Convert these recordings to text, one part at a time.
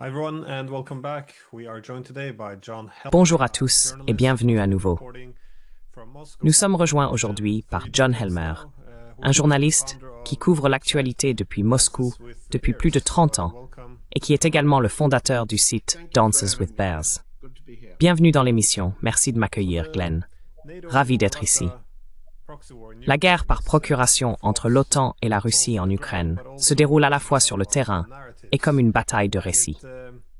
Hi everyone and welcome back. We are joined today by John Bonjour à tous et bienvenue à nouveau. Nous sommes rejoints aujourd'hui par John Helmer, un journaliste qui couvre l'actualité depuis Moscou depuis plus de 30 ans et qui est également le fondateur du site Dances with Bears. Bienvenue dans l'émission, merci de m'accueillir, Glenn. Ravi d'être ici. La guerre par procuration entre l'OTAN et la Russie en Ukraine se déroule à la fois sur le terrain et comme une bataille de récits.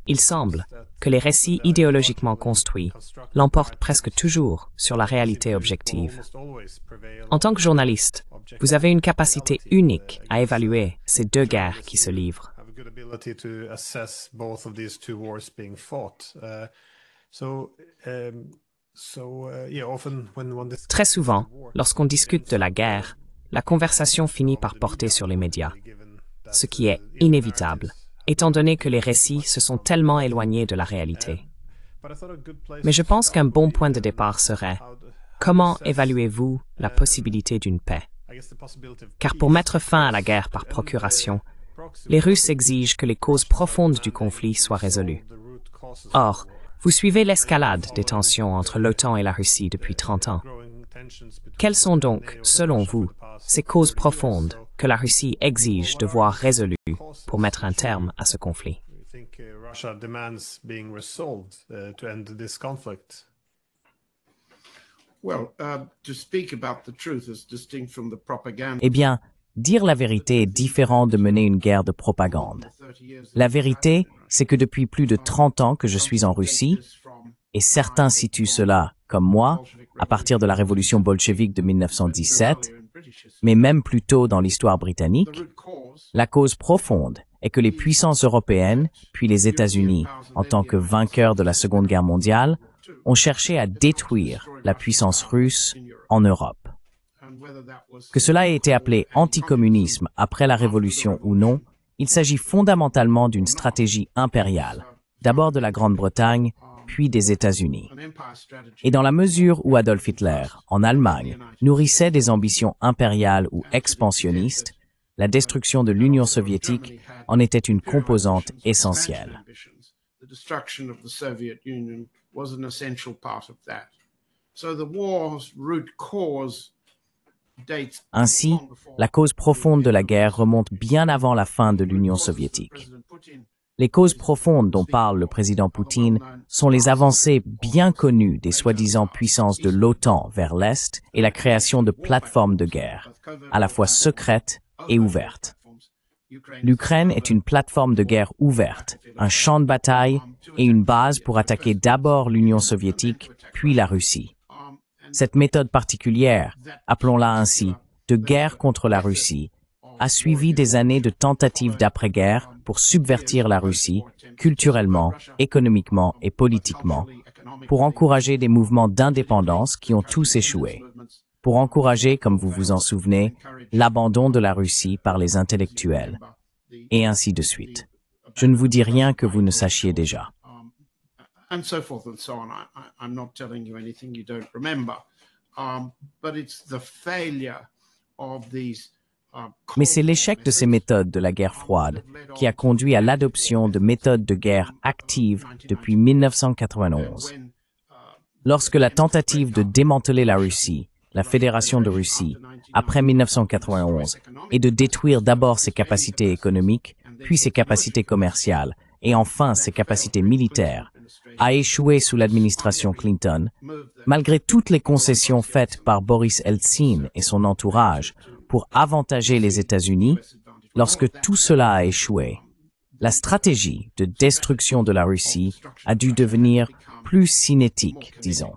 Il semble que les récits idéologiquement construits l'emportent presque toujours sur la réalité objective. En tant que journaliste, vous avez une capacité unique à évaluer ces deux guerres qui se livrent. Très souvent, lorsqu'on discute de la guerre, la conversation finit par porter sur les médias, ce qui est inévitable, étant donné que les récits se sont tellement éloignés de la réalité. Mais je pense qu'un bon point de départ serait « Comment évaluez-vous la possibilité d'une paix ?» Car pour mettre fin à la guerre par procuration, les Russes exigent que les causes profondes du conflit soient résolues. Or, vous suivez l'escalade des tensions entre l'OTAN et la Russie depuis 30 ans. Quelles sont donc, selon vous, ces causes profondes que la Russie exige de voir résolues pour mettre un terme à ce conflit? Eh bien, dire la vérité est différent de mener une guerre de propagande. La vérité, c'est que depuis plus de 30 ans que je suis en Russie, et certains situent cela, comme moi, à partir de la révolution bolchevique de 1917, mais même plus tôt dans l'histoire britannique, la cause profonde est que les puissances européennes, puis les États-Unis, en tant que vainqueurs de la Seconde Guerre mondiale, ont cherché à détruire la puissance russe en Europe. Que cela ait été appelé anticommunisme après la Révolution ou non, il s'agit fondamentalement d'une stratégie impériale, d'abord de la Grande-Bretagne, puis des États-Unis. Et dans la mesure où Adolf Hitler, en Allemagne, nourrissait des ambitions impériales ou expansionnistes, la destruction de l'Union soviétique en était une composante essentielle. Ainsi, la cause profonde de la guerre remonte bien avant la fin de l'Union soviétique. Les causes profondes dont parle le président Poutine sont les avancées bien connues des soi-disant puissances de l'OTAN vers l'Est et la création de plateformes de guerre, à la fois secrètes et ouvertes. L'Ukraine est une plateforme de guerre ouverte, un champ de bataille et une base pour attaquer d'abord l'Union soviétique, puis la Russie. Cette méthode particulière, appelons-la ainsi, de guerre contre la Russie, a suivi des années de tentatives d'après-guerre pour subvertir la Russie, culturellement, économiquement et politiquement, pour encourager des mouvements d'indépendance qui ont tous échoué, pour encourager, comme vous vous en souvenez, l'abandon de la Russie par les intellectuels, et ainsi de suite. Je ne vous dis rien que vous ne sachiez déjà. And so forth and so on. I'm not telling you anything you don't remember, but it's the failure of these. Mais c'est l'échec de ces méthodes de la guerre froide qui a conduit à l'adoption de méthodes de guerre actives depuis 1991. Lorsque la tentative de démanteler la Russie, la Fédération de Russie, après 1991, et de détruire d'abord ses capacités économiques, puis ses capacités commerciales, et enfin ses capacités militaires, a échoué sous l'administration Clinton, malgré toutes les concessions faites par Boris Eltsine et son entourage pour avantager les États-Unis, lorsque tout cela a échoué, la stratégie de destruction de la Russie a dû devenir plus cinétique, disons.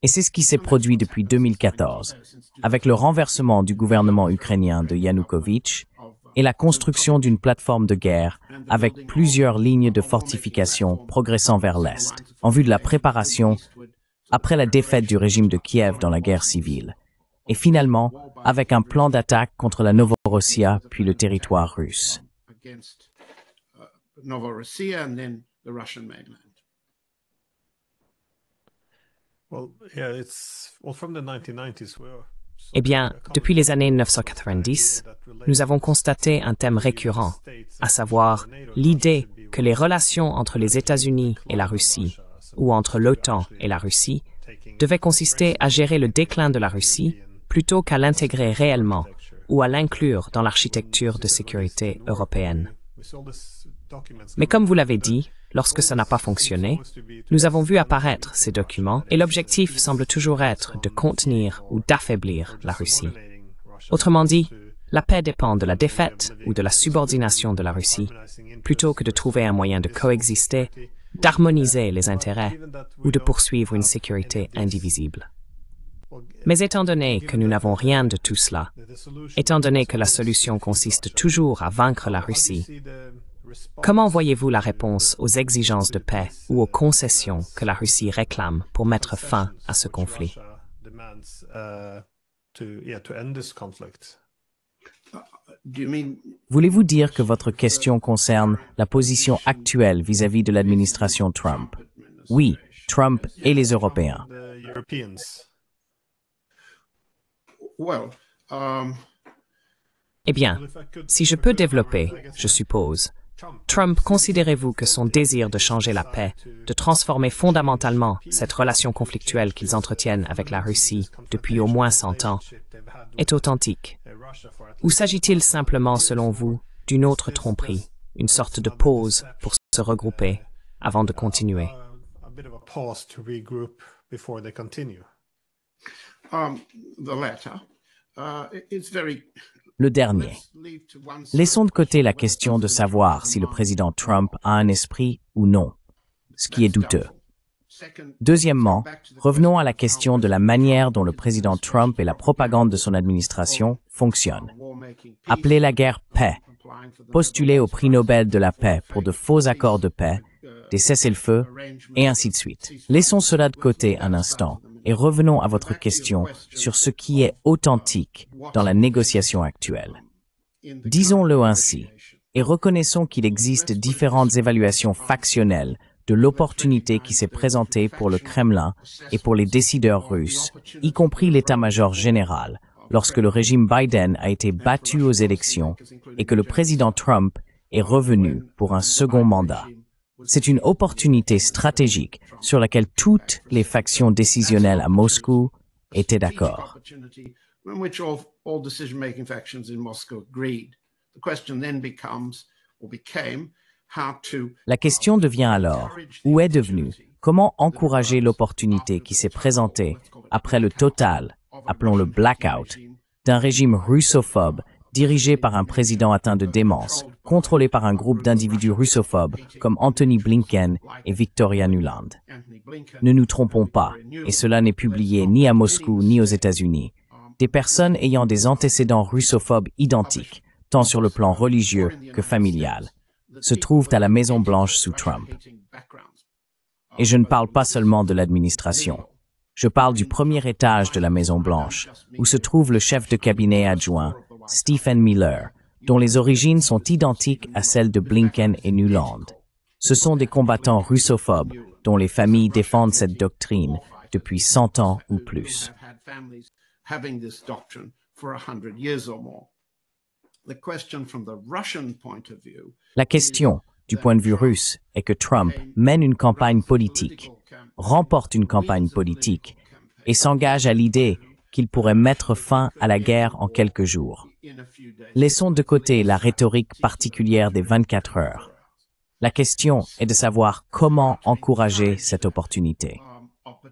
Et c'est ce qui s'est produit depuis 2014, avec le renversement du gouvernement ukrainien de Yanukovych et la construction d'une plateforme de guerre avec plusieurs lignes de fortification progressant vers l'Est, en vue de la préparation après la défaite du régime de Kiev dans la guerre civile, et finalement avec un plan d'attaque contre la Novorossia puis le territoire russe. Eh bien, depuis les années 1990, nous avons constaté un thème récurrent, à savoir l'idée que les relations entre les États-Unis et la Russie, ou entre l'OTAN et la Russie, devaient consister à gérer le déclin de la Russie plutôt qu'à l'intégrer réellement ou à l'inclure dans l'architecture de sécurité européenne. Mais comme vous l'avez dit, lorsque ça n'a pas fonctionné, nous avons vu apparaître ces documents et l'objectif semble toujours être de contenir ou d'affaiblir la Russie. Autrement dit, la paix dépend de la défaite ou de la subordination de la Russie, plutôt que de trouver un moyen de coexister, d'harmoniser les intérêts ou de poursuivre une sécurité indivisible. Mais étant donné que nous n'avons rien de tout cela, étant donné que la solution consiste toujours à vaincre la Russie, comment voyez-vous la réponse aux exigences de paix ou aux concessions que la Russie réclame pour mettre fin à ce conflit? Voulez-vous dire que votre question concerne la position actuelle vis-à-vis de l'administration Trump? Oui, Trump et les Européens. Eh bien, si je peux développer, je suppose, Trump, considérez-vous que son désir de changer la paix, de transformer fondamentalement cette relation conflictuelle qu'ils entretiennent avec la Russie depuis au moins 100 ans, est authentique? Ou s'agit-il simplement, selon vous, d'une autre tromperie, une sorte de pause pour se regrouper avant de continuer? Le dernier. Laissons de côté la question de savoir si le président Trump a un esprit ou non, ce qui est douteux. Deuxièmement, revenons à la question de la manière dont le président Trump et la propagande de son administration fonctionnent. Appeler la guerre paix, postuler au prix Nobel de la paix pour de faux accords de paix, des cessez-le-feu, et ainsi de suite. Laissons cela de côté un instant et revenons à votre question sur ce qui est authentique dans la négociation actuelle. Disons-le ainsi, et reconnaissons qu'il existe différentes évaluations factionnelles de l'opportunité qui s'est présentée pour le Kremlin et pour les décideurs russes, y compris l'état-major général, lorsque le régime Biden a été battu aux élections et que le président Trump est revenu pour un second mandat. C'est une opportunité stratégique sur laquelle toutes les factions décisionnelles à Moscou étaient d'accord. La question devient alors, ou est devenue, comment encourager l'opportunité qui s'est présentée après le total, appelons-le blackout, d'un régime russophobe dirigé par un président atteint de démence, contrôlé par un groupe d'individus russophobes comme Antony Blinken et Victoria Nuland. Ne nous trompons pas, et cela n'est publié ni à Moscou ni aux États-Unis. Des personnes ayant des antécédents russophobes identiques, tant sur le plan religieux que familial, se trouvent à la Maison-Blanche sous Trump. Et je ne parle pas seulement de l'administration. Je parle du premier étage de la Maison-Blanche, où se trouve le chef de cabinet adjoint, Stephen Miller, dont les origines sont identiques à celles de Blinken et Nuland. Ce sont des combattants russophobes dont les familles défendent cette doctrine depuis 100 ans ou plus. La question, du point de vue russe, est que Trump mène une campagne politique, remporte une campagne politique et s'engage à l'idée qu'il pourrait mettre fin à la guerre en quelques jours. Laissons de côté la rhétorique particulière des 24 heures. La question est de savoir comment encourager cette opportunité.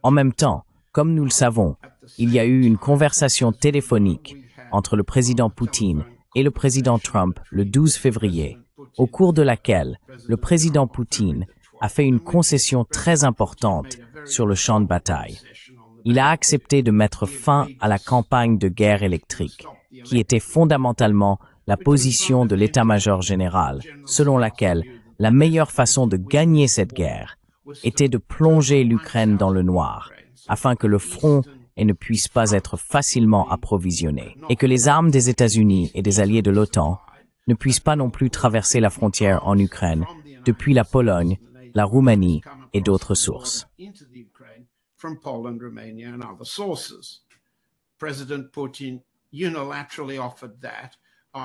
En même temps, comme nous le savons, il y a eu une conversation téléphonique entre le président Poutine et le président Trump le 12 février, au cours de laquelle le président Poutine a fait une concession très importante sur le champ de bataille. Il a accepté de mettre fin à la campagne de guerre électrique, qui était fondamentalement la position de l'état-major général, selon laquelle la meilleure façon de gagner cette guerre était de plonger l'Ukraine dans le noir, afin que le front ne puisse pas être facilement approvisionné, et que les armes des États-Unis et des alliés de l'OTAN ne puissent pas non plus traverser la frontière en Ukraine depuis la Pologne, la Roumanie et d'autres sources.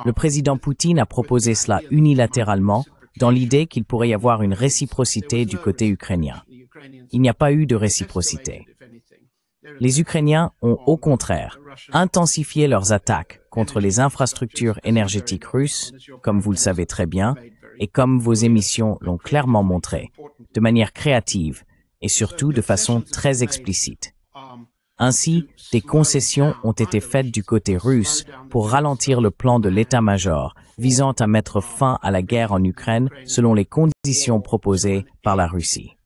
Le président Poutine a proposé cela unilatéralement dans l'idée qu'il pourrait y avoir une réciprocité du côté ukrainien. Il n'y a pas eu de réciprocité. Les Ukrainiens ont, au contraire, intensifié leurs attaques contre les infrastructures énergétiques russes, comme vous le savez très bien, et comme vos émissions l'ont clairement montré, de manière créative et surtout de façon très explicite. Ainsi, des concessions ont été faites du côté russe pour ralentir le plan de l'état-major visant à mettre fin à la guerre en Ukraine selon les conditions proposées par la Russie.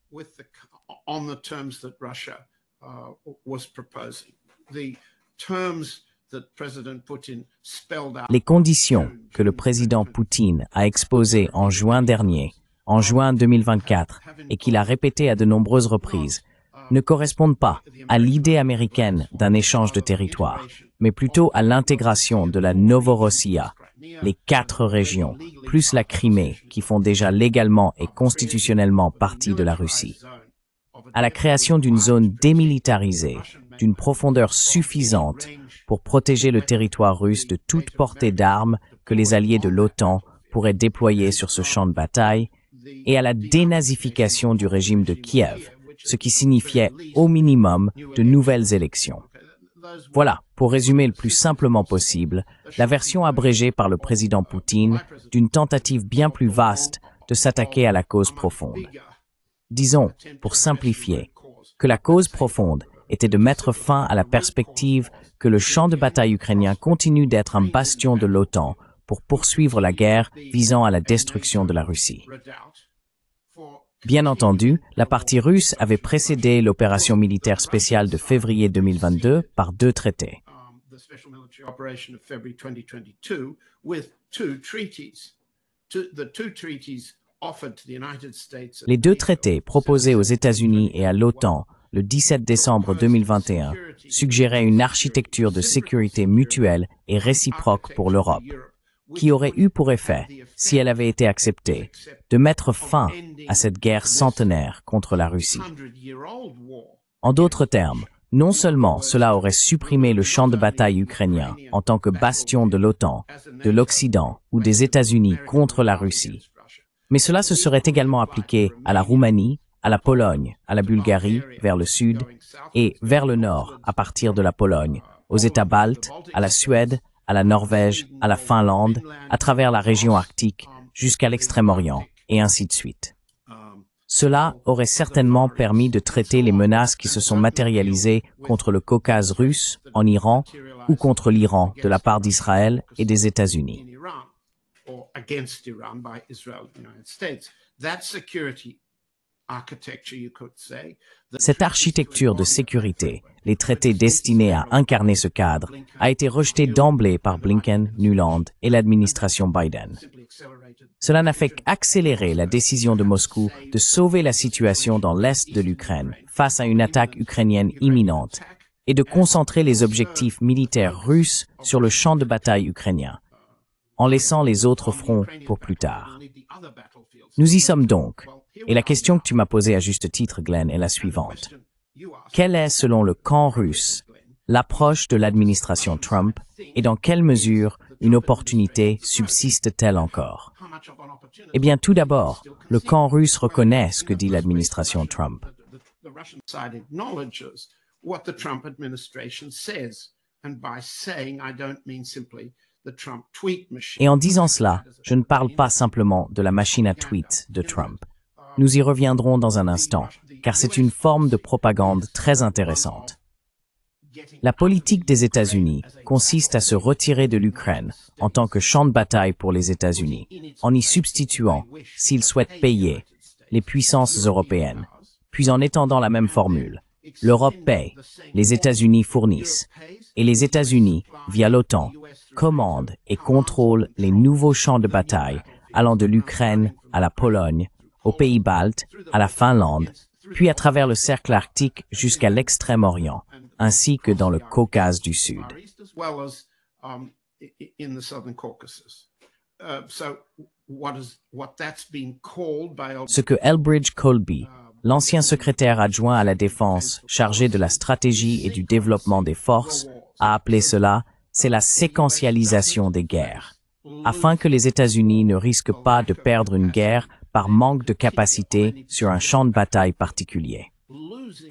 Les conditions que le président Poutine a exposées en juin dernier, en juin 2024, et qu'il a répétées à de nombreuses reprises, ne correspondent pas à l'idée américaine d'un échange de territoire, mais plutôt à l'intégration de la Novorossiya, les 4 régions, plus la Crimée, qui font déjà légalement et constitutionnellement partie de la Russie, à la création d'une zone démilitarisée, d'une profondeur suffisante pour protéger le territoire russe de toute portée d'armes que les alliés de l'OTAN pourraient déployer sur ce champ de bataille, et à la dénazification du régime de Kiev, ce qui signifiait au minimum de nouvelles élections. Voilà, pour résumer le plus simplement possible, la version abrégée par le président Poutine d'une tentative bien plus vaste de s'attaquer à la cause profonde. Disons, pour simplifier, que la cause profonde était de mettre fin à la perspective que le champ de bataille ukrainien continue d'être un bastion de l'OTAN pour poursuivre la guerre visant à la destruction de la Russie. Bien entendu, la partie russe avait précédé l'opération militaire spéciale de février 2022 par 2 traités. Les 2 traités proposés aux États-Unis et à l'OTAN le 17 décembre 2021 suggéraient une architecture de sécurité mutuelle et réciproque pour l'Europe, qui aurait eu pour effet, si elle avait été acceptée, de mettre fin à cette guerre centenaire contre la Russie. En d'autres termes, non seulement cela aurait supprimé le champ de bataille ukrainien en tant que bastion de l'OTAN, de l'Occident ou des États-Unis contre la Russie, mais cela se serait également appliqué à la Roumanie, à la Pologne, à la Bulgarie, vers le sud, et vers le nord, à partir de la Pologne, aux États baltes, à la Suède, à la Norvège, à la Finlande, à travers la région arctique, jusqu'à l'Extrême-Orient, et ainsi de suite. Cela aurait certainement permis de traiter les menaces qui se sont matérialisées contre le Caucase russe, en Iran, ou contre l'Iran de la part d'Israël et des États-Unis. Cette architecture de sécurité, les traités destinés à incarner ce cadre, a été rejetée d'emblée par Blinken, Nuland et l'administration Biden. Cela n'a fait qu'accélérer la décision de Moscou de sauver la situation dans l'est de l'Ukraine face à une attaque ukrainienne imminente et de concentrer les objectifs militaires russes sur le champ de bataille ukrainien, en laissant les autres fronts pour plus tard. Nous y sommes donc. Et la question que tu m'as posée à juste titre, Glenn, est la suivante. Quelle est, selon le camp russe, l'approche de l'administration Trump et dans quelle mesure une opportunité subsiste-t-elle encore? Eh bien, tout d'abord, le camp russe reconnaît ce que dit l'administration Trump. Et en disant cela, je ne parle pas simplement de la machine à tweets de Trump. Nous y reviendrons dans un instant, car c'est une forme de propagande très intéressante. La politique des États-Unis consiste à se retirer de l'Ukraine en tant que champ de bataille pour les États-Unis, en y substituant, s'ils souhaitent payer, les puissances européennes, puis en étendant la même formule. L'Europe paye, les États-Unis fournissent, et les États-Unis, via l'OTAN, commandent et contrôlent les nouveaux champs de bataille allant de l'Ukraine à la Pologne, aux pays baltes, à la Finlande, puis à travers le cercle arctique jusqu'à l'Extrême-Orient, ainsi que dans le Caucase du Sud. Ce que Elbridge Colby, l'ancien secrétaire adjoint à la Défense chargé de la stratégie et du développement des forces, a appelé cela, c'est la séquentialisation des guerres. afin que les États-Unis ne risquent pas de perdre une guerre par manque de capacité sur un champ de bataille particulier.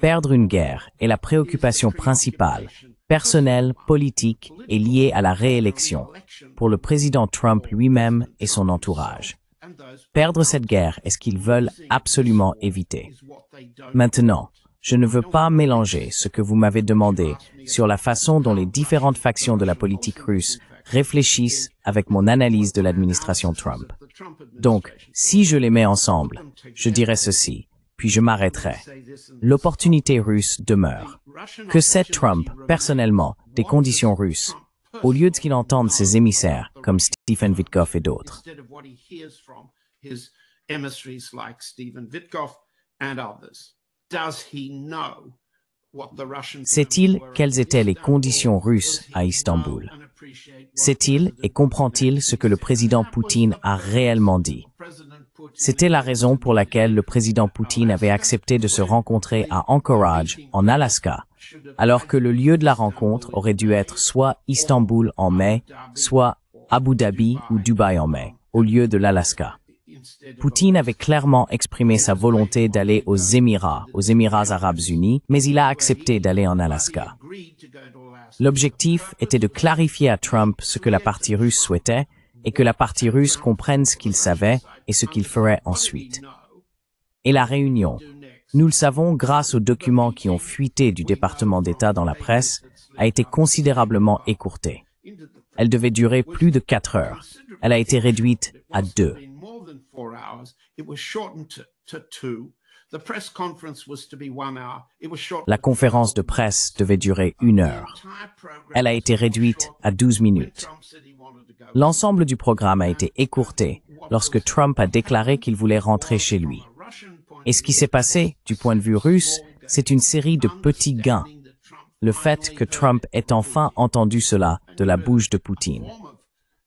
Perdre une guerre est la préoccupation principale, personnelle, politique et liée à la réélection, pour le président Trump lui-même et son entourage. Perdre cette guerre est ce qu'ils veulent absolument éviter. Maintenant, je ne veux pas mélanger ce que vous m'avez demandé sur la façon dont les différentes factions de la politique russe réfléchissent avec mon analyse de l'administration Trump. Donc, si je les mets ensemble, je dirais ceci, puis je m'arrêterai. L'opportunité russe demeure. Que sait Trump, personnellement, des conditions russes, au lieu de ce qu'il entende ses émissaires, comme Stephen Witkoff et d'autres? Sait-il quelles étaient les conditions russes à Istanbul? Sait-il et comprend-il ce que le président Poutine a réellement dit? C'était la raison pour laquelle le président Poutine avait accepté de se rencontrer à Anchorage, en Alaska, alors que le lieu de la rencontre aurait dû être soit Istanbul en mai, soit Abu Dhabi ou Dubaï en mai, au lieu de l'Alaska. Poutine avait clairement exprimé sa volonté d'aller aux Émirats Arabes Unis, mais il a accepté d'aller en Alaska. L'objectif était de clarifier à Trump ce que la partie russe souhaitait et que la partie russe comprenne ce qu'il savait et ce qu'il ferait ensuite. Et la réunion, nous le savons grâce aux documents qui ont fuité du département d'État dans la presse, a été considérablement écourtée. Elle devait durer plus de 4 heures. Elle a été réduite à 2. La conférence de presse devait durer 1 heure. Elle a été réduite à 12 minutes. L'ensemble du programme a été écourté lorsque Trump a déclaré qu'il voulait rentrer chez lui. Et ce qui s'est passé, du point de vue russe, c'est une série de petits gains. Le fait que Trump ait enfin entendu cela de la bouche de Poutine.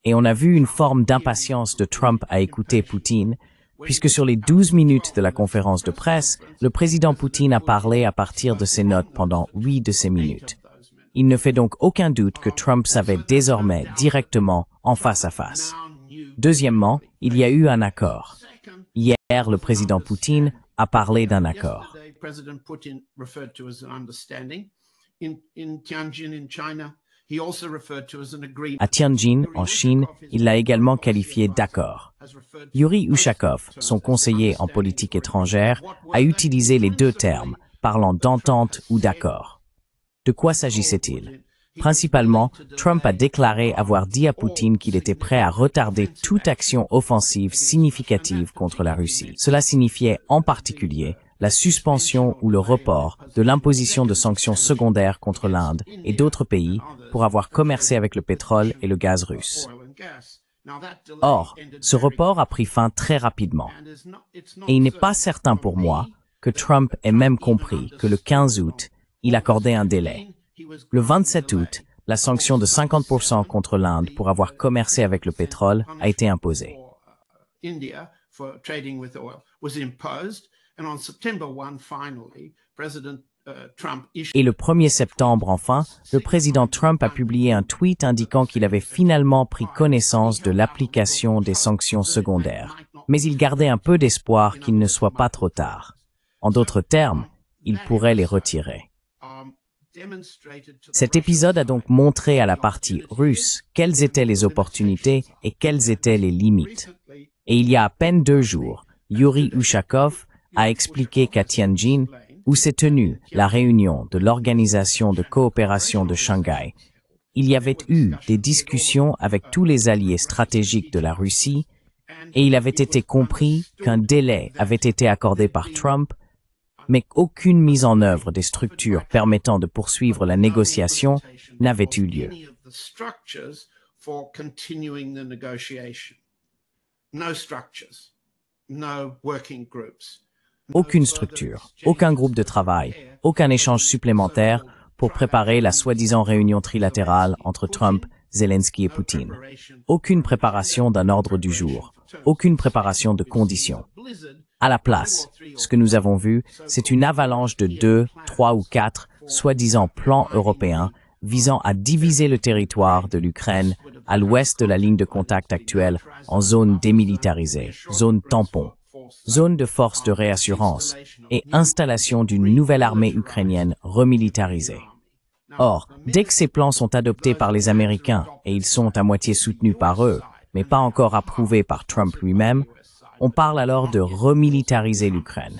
Et on a vu une forme d'impatience de Trump à écouter Poutine, puisque sur les 12 minutes de la conférence de presse, le président Poutine a parlé à partir de ses notes pendant 8 de ces minutes. Il ne fait donc aucun doute que Trump savait désormais directement en face à face. Deuxièmement, il y a eu un accord. Hier, le président Poutine a parlé d'un accord. À Tianjin, en Chine, il l'a également qualifié d'accord. Yuri Ushakov, son conseiller en politique étrangère, a utilisé les deux termes, parlant d'entente ou d'accord. De quoi s'agissait-il? Principalement, Trump a déclaré avoir dit à Poutine qu'il était prêt à retarder toute action offensive significative contre la Russie. Cela signifiait en particulier la suspension ou le report de l'imposition de sanctions secondaires contre l'Inde et d'autres pays pour avoir commercé avec le pétrole et le gaz russe. Or, ce report a pris fin très rapidement. Et il n'est pas certain pour moi que Trump ait même compris que le 15 août, il accordait un délai. Le 27 août, la sanction de 50% contre l'Inde pour avoir commercé avec le pétrole a été imposée. Et le 1er septembre, enfin, le président Trump a publié un tweet indiquant qu'il avait finalement pris connaissance de l'application des sanctions secondaires. Mais il gardait un peu d'espoir qu'il ne soit pas trop tard. En d'autres termes, il pourrait les retirer. Cet épisode a donc montré à la partie russe quelles étaient les opportunités et quelles étaient les limites. Et il y a à peine 2 jours, Yuri Ushakov a expliqué qu'à Tianjin, où s'est tenue la réunion de l'Organisation de coopération de Shanghai, il y avait eu des discussions avec tous les alliés stratégiques de la Russie et il avait été compris qu'un délai avait été accordé par Trump, mais qu'aucune mise en œuvre des structures permettant de poursuivre la négociation n'avait eu lieu. Aucune structure, aucun groupe de travail, aucun échange supplémentaire pour préparer la soi-disant réunion trilatérale entre Trump, Zelensky et Poutine. Aucune préparation d'un ordre du jour, aucune préparation de conditions. À la place, ce que nous avons vu, c'est une avalanche de 2, 3 ou 4 soi-disant plans européens visant à diviser le territoire de l'Ukraine à l'ouest de la ligne de contact actuelle, en zone démilitarisée, zone tampon, zone de force de réassurance et installation d'une nouvelle armée ukrainienne remilitarisée. Or, dès que ces plans sont adoptés par les Américains, et ils sont à moitié soutenus par eux, mais pas encore approuvés par Trump lui-même, on parle alors de remilitariser l'Ukraine.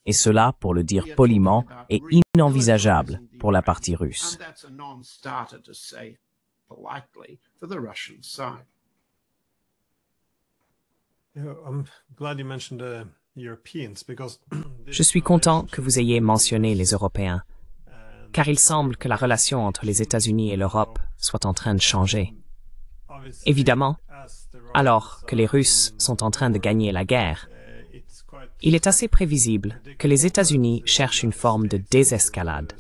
Et cela, pour le dire poliment, est inenvisageable pour la partie russe. Je suis content que vous ayez mentionné les Européens, car il semble que la relation entre les États-Unis et l'Europe soit en train de changer. Évidemment, alors que les Russes sont en train de gagner la guerre, il est assez prévisible que les États-Unis cherchent une forme de désescalade.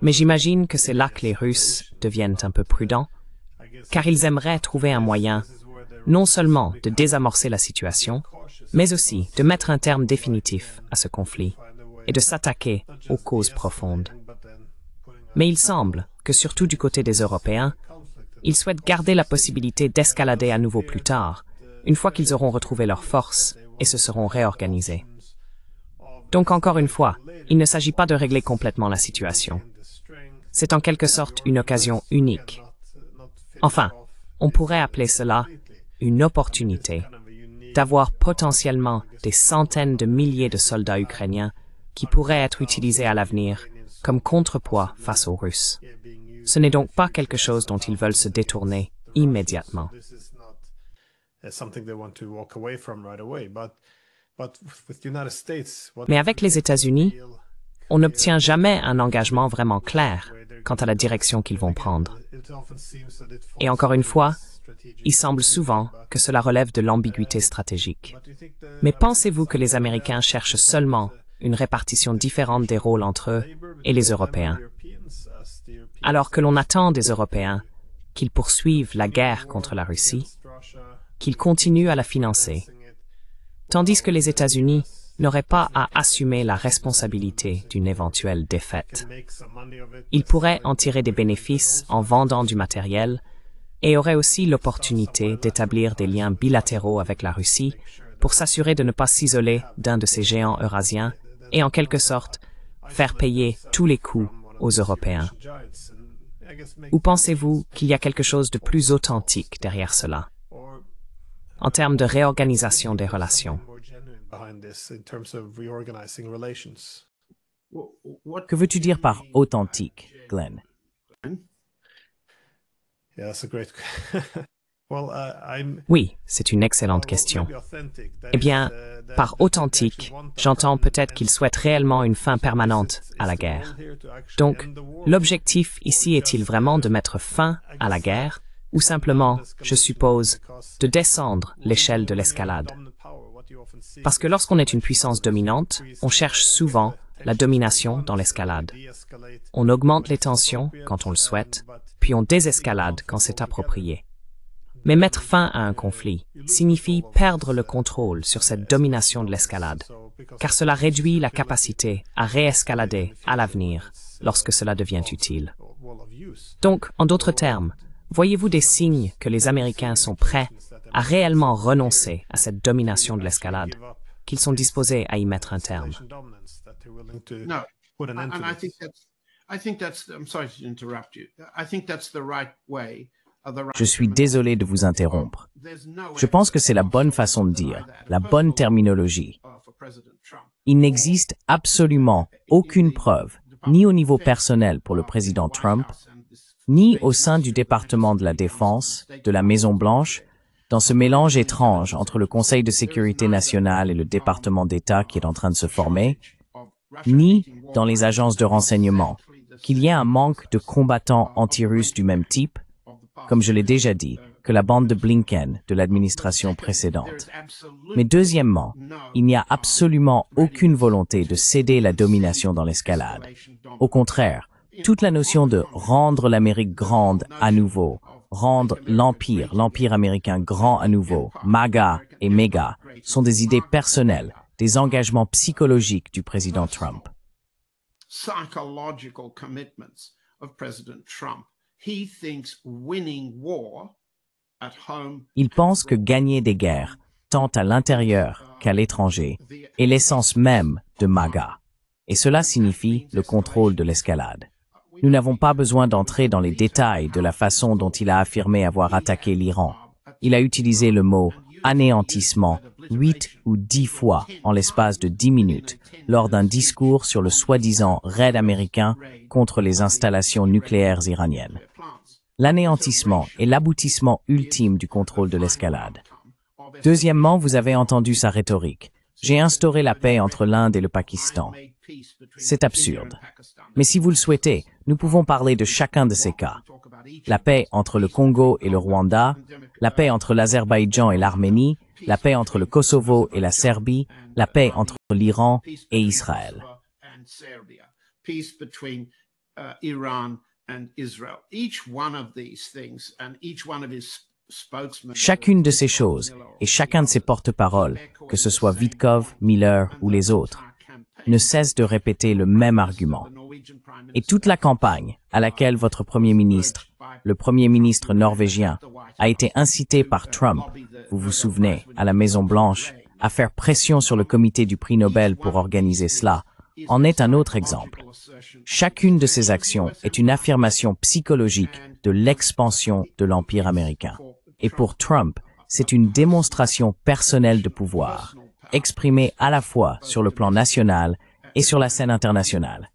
Mais j'imagine que c'est là que les Russes deviennent un peu prudents, car ils aimeraient trouver un moyen non seulement de désamorcer la situation, mais aussi de mettre un terme définitif à ce conflit et de s'attaquer aux causes profondes. Mais il semble que surtout du côté des Européens, ils souhaitent garder la possibilité d'escalader à nouveau plus tard, une fois qu'ils auront retrouvé leurs forces et se seront réorganisés. Donc encore une fois, il ne s'agit pas de régler complètement la situation. C'est en quelque sorte une occasion unique. Enfin, on pourrait appeler cela une opportunité d'avoir potentiellement des centaines de milliers de soldats ukrainiens qui pourraient être utilisés à l'avenir comme contrepoids face aux Russes. Ce n'est donc pas quelque chose dont ils veulent se détourner immédiatement. Mais avec les États-Unis, on n'obtient jamais un engagement vraiment clair quant à la direction qu'ils vont prendre. Et encore une fois, il semble souvent que cela relève de l'ambiguïté stratégique. Mais pensez-vous que les Américains cherchent seulement une répartition différente des rôles entre eux et les Européens, alors que l'on attend des Européens qu'ils poursuivent la guerre contre la Russie, qu'ils continuent à la financer, tandis que les États-Unis n'auraient pas à assumer la responsabilité d'une éventuelle défaite. Ils pourraient en tirer des bénéfices en vendant du matériel et auraient aussi l'opportunité d'établir des liens bilatéraux avec la Russie pour s'assurer de ne pas s'isoler d'un de ces géants eurasiens et en quelque sorte faire payer tous les coûts aux Européens. Ou pensez-vous qu'il y a quelque chose de plus authentique derrière cela, en termes de réorganisation des relations? Que veux-tu dire par authentique, Glenn? Oui, c'est une excellente question. Eh bien, par authentique, j'entends peut-être qu'ils souhaitent réellement une fin permanente à la guerre. Donc, l'objectif ici est-il vraiment de mettre fin à la guerre ou simplement, je suppose, de descendre l'échelle de l'escalade? Parce que lorsqu'on est une puissance dominante, on cherche souvent la domination dans l'escalade. On augmente les tensions quand on le souhaite, puis on désescalade quand c'est approprié. Mais mettre fin à un conflit signifie perdre le contrôle sur cette domination de l'escalade, car cela réduit la capacité à réescalader à l'avenir lorsque cela devient utile. Donc, en d'autres termes, voyez-vous des signes que les Américains sont prêts à réellement renoncer à cette domination de l'escalade, qu'ils sont disposés à y mettre un terme? No, and I think that's, I'm sorry to interrupt you. I think that's the right way. Je suis désolé de vous interrompre. Je pense que c'est la bonne façon de dire, la bonne terminologie. Il n'existe absolument aucune preuve, ni au niveau personnel pour le président Trump, ni au sein du département de la Défense, de la Maison-Blanche, dans ce mélange étrange entre le Conseil de sécurité nationale et le département d'État qui est en train de se former, ni dans les agences de renseignement, qu'il y ait un manque de combattants anti-russes du même type, comme je l'ai déjà dit, que la bande de Blinken de l'administration précédente. Mais deuxièmement, il n'y a absolument aucune volonté de céder la domination dans l'escalade. Au contraire, toute la notion de rendre l'Amérique grande à nouveau, rendre l'Empire américain grand à nouveau, MAGA et méga, sont des idées personnelles, des engagements psychologiques du président Trump. Psychological commitments of President Trump he thinks winning war at home. Il pense que gagner des guerres, tant à l'intérieur qu'à l'étranger, est l'essence même de MAGA. Et cela signifie le contrôle de l'escalade. Nous n'avons pas besoin d'entrer dans les détails de la façon dont il a affirmé avoir attaqué l'Iran. Il a utilisé le mot « anéantissement » 8 ou 10 fois en l'espace de 10 minutes lors d'un discours sur le soi-disant raid américain contre les installations nucléaires iraniennes. L'anéantissement est l'aboutissement ultime du contrôle de l'escalade. Deuxièmement, vous avez entendu sa rhétorique. J'ai instauré la paix entre l'Inde et le Pakistan. C'est absurde. Mais si vous le souhaitez, nous pouvons parler de chacun de ces cas. La paix entre le Congo et le Rwanda, la paix entre l'Azerbaïdjan et l'Arménie, la paix entre le Kosovo et la Serbie, la paix entre l'Iran et Israël. Chacune de ces choses et chacun de ces porte-paroles, que ce soit Wittkopf, Miller ou les autres, ne cesse de répéter le même argument. Et toute la campagne à laquelle votre Premier ministre, le Premier ministre norvégien, a été incité par Trump, vous vous souvenez, à la Maison-Blanche, à faire pression sur le comité du prix Nobel pour organiser cela, en est un autre exemple. Chacune de ces actions est une affirmation psychologique de l'expansion de l'Empire américain. Et pour Trump, c'est une démonstration personnelle de pouvoir, exprimée à la fois sur le plan national et sur la scène internationale.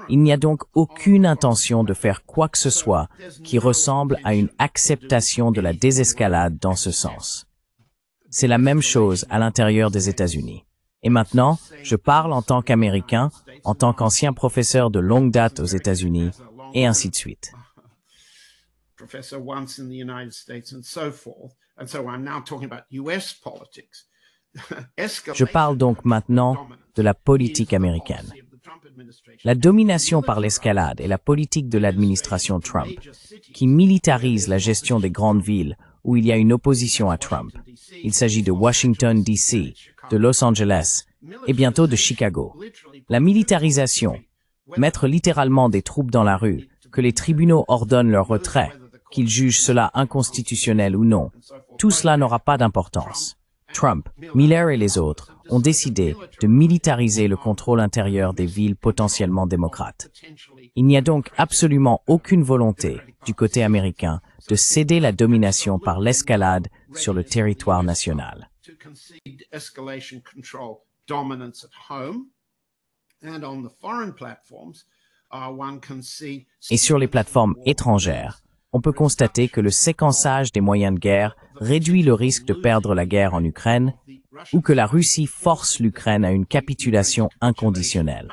Il n'y a donc aucune intention de faire quoi que ce soit qui ressemble à une acceptation de la désescalade dans ce sens. C'est la même chose à l'intérieur des États-Unis. Et maintenant, je parle en tant qu'Américain, en tant qu'ancien professeur de longue date aux États-Unis, et ainsi de suite. Je parle donc maintenant de la politique américaine. La domination par l'escalade est la politique de l'administration Trump, qui militarise la gestion des grandes villes où il y a une opposition à Trump. Il s'agit de Washington, D.C., de Los Angeles et bientôt de Chicago. La militarisation, mettre littéralement des troupes dans la rue, que les tribunaux ordonnent leur retrait, qu'ils jugent cela inconstitutionnel ou non, tout cela n'aura pas d'importance. Trump, Miller et les autres ont décidé de militariser le contrôle intérieur des villes potentiellement démocrates. Il n'y a donc absolument aucune volonté, du côté américain, de céder la domination par l'escalade sur le territoire national. Et sur les plateformes étrangères, on peut constater que le séquençage des moyens de guerre réduit le risque de perdre la guerre en Ukraine ou que la Russie force l'Ukraine à une capitulation inconditionnelle.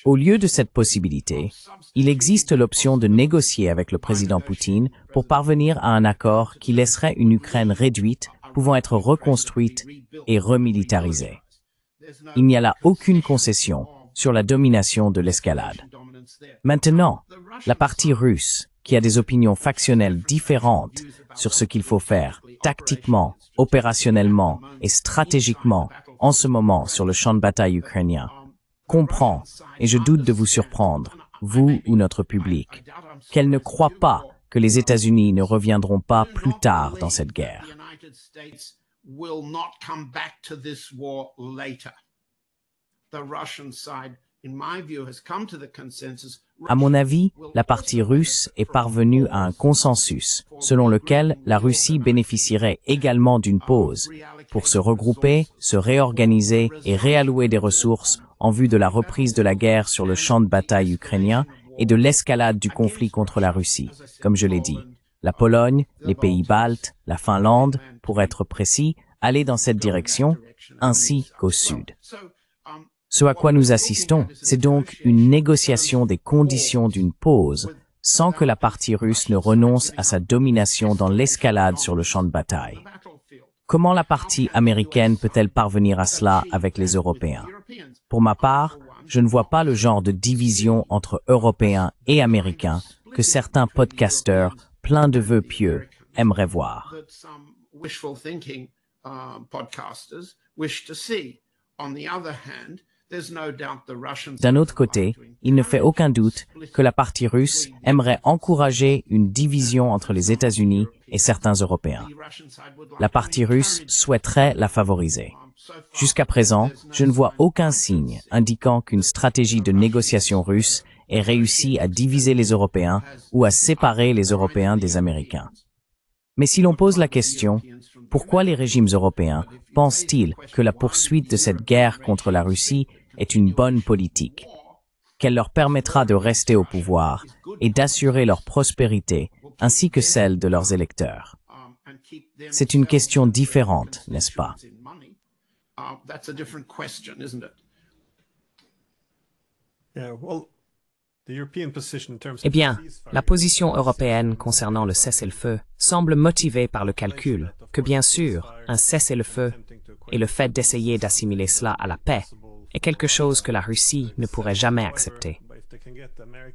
Au lieu de cette possibilité, il existe l'option de négocier avec le président Poutine pour parvenir à un accord qui laisserait une Ukraine réduite, pouvant être reconstruite et remilitarisée. Il n'y a là aucune concession sur la domination de l'escalade. Maintenant, la partie russe, qui a des opinions factionnelles différentes sur ce qu'il faut faire tactiquement, opérationnellement et stratégiquement en ce moment sur le champ de bataille ukrainien, comprend, et je doute de vous surprendre, vous ou notre public, qu'elle ne croit pas que les États-Unis ne reviendront pas plus tard dans cette guerre. À mon avis, la partie russe est parvenue à un consensus selon lequel la Russie bénéficierait également d'une pause pour se regrouper, se réorganiser et réallouer des ressources en vue de la reprise de la guerre sur le champ de bataille ukrainien et de l'escalade du conflit contre la Russie, comme je l'ai dit. La Pologne, les pays baltes, la Finlande, pour être précis, allaient dans cette direction, ainsi qu'au sud. Ce à quoi nous assistons, c'est donc une négociation des conditions d'une pause, sans que la partie russe ne renonce à sa domination dans l'escalade sur le champ de bataille. Comment la partie américaine peut-elle parvenir à cela avec les Européens? Pour ma part, je ne vois pas le genre de division entre Européens et Américains que certains podcasteurs pleins de vœux pieux aimeraient voir. D'un autre côté, il ne fait aucun doute que la partie russe aimerait encourager une division entre les États-Unis et certains Européens. La partie russe souhaiterait la favoriser. Jusqu'à présent, je ne vois aucun signe indiquant qu'une stratégie de négociation russe ait réussi à diviser les Européens ou à séparer les Européens des Américains. Mais si l'on pose la question, pourquoi les régimes européens pensent-ils que la poursuite de cette guerre contre la Russie est une bonne politique, qu'elle leur permettra de rester au pouvoir et d'assurer leur prospérité ainsi que celle de leurs électeurs? C'est une question différente, n'est-ce pas? Eh bien, la position européenne concernant le cessez-le-feu semble motivée par le calcul que, bien sûr, un cessez-le-feu et le fait d'essayer d'assimiler cela à la paix est quelque chose que la Russie ne pourrait jamais accepter.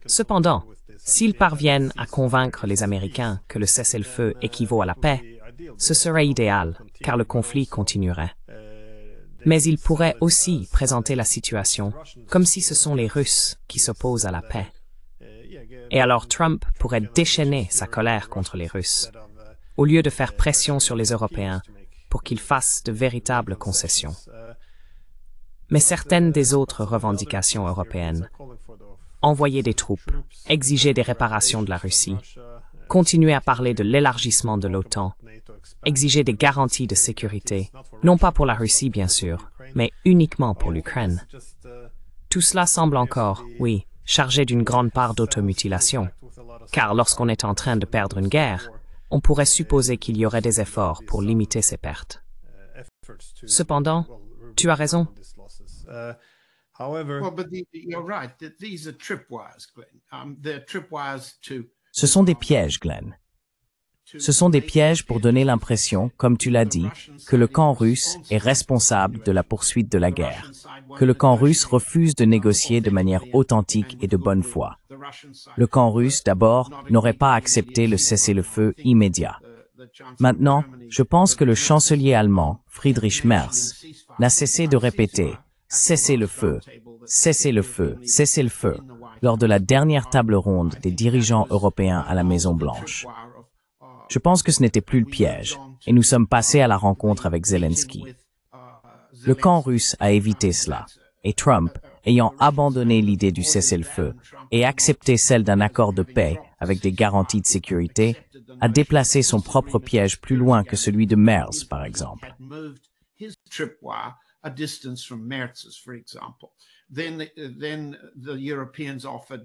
Cependant, s'ils parviennent à convaincre les Américains que le cessez-le-feu équivaut à la paix, ce serait idéal, car le conflit continuerait. Mais ils pourraient aussi présenter la situation comme si ce sont les Russes qui s'opposent à la paix. Et alors Trump pourrait déchaîner sa colère contre les Russes, au lieu de faire pression sur les Européens pour qu'ils fassent de véritables concessions. Mais certaines des autres revendications européennes, envoyer des troupes, exiger des réparations de la Russie, continuer à parler de l'élargissement de l'OTAN, exiger des garanties de sécurité, non pas pour la Russie bien sûr, mais uniquement pour l'Ukraine. Tout cela semble encore, oui, chargé d'une grande part d'automutilation, car lorsqu'on est en train de perdre une guerre, on pourrait supposer qu'il y aurait des efforts pour limiter ces pertes. Cependant, tu as raison. Ce sont des pièges, Glenn. Ce sont des pièges pour donner l'impression, comme tu l'as dit, que le camp russe est responsable de la poursuite de la guerre, que le camp russe refuse de négocier de manière authentique et de bonne foi. Le camp russe, d'abord, n'aurait pas accepté le cessez-le-feu immédiat. Maintenant, je pense que le chancelier allemand, Friedrich Merz, n'a cessé de répéter « cessez-le-feu, cessez-le-feu, cessez-le-feu » lors de la dernière table ronde des dirigeants européens à la Maison-Blanche. Je pense que ce n'était plus le piège, et nous sommes passés à la rencontre avec Zelensky. Le camp russe a évité cela, et Trump, ayant abandonné l'idée du cessez-le-feu et accepté celle d'un accord de paix avec des garanties de sécurité, a déplacé son propre piège plus loin que celui de Merz, par exemple.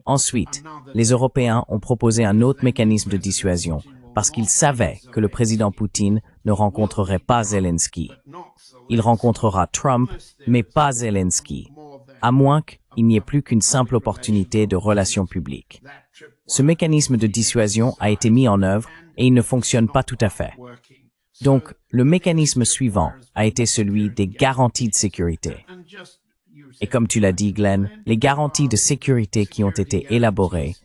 Ensuite, les Européens ont proposé un autre mécanisme de dissuasion parce qu'ils savaient que le président Poutine ne rencontrerait pas Zelensky. Il rencontrera Trump, mais pas Zelensky, à moins qu'il n'y ait plus qu'une simple opportunité de relations publiques. Ce mécanisme de dissuasion a été mis en œuvre et il ne fonctionne pas tout à fait. Donc, le mécanisme suivant a été celui des garanties de sécurité. Et comme tu l'as dit, Glenn, les garanties de sécurité qui ont été élaborées,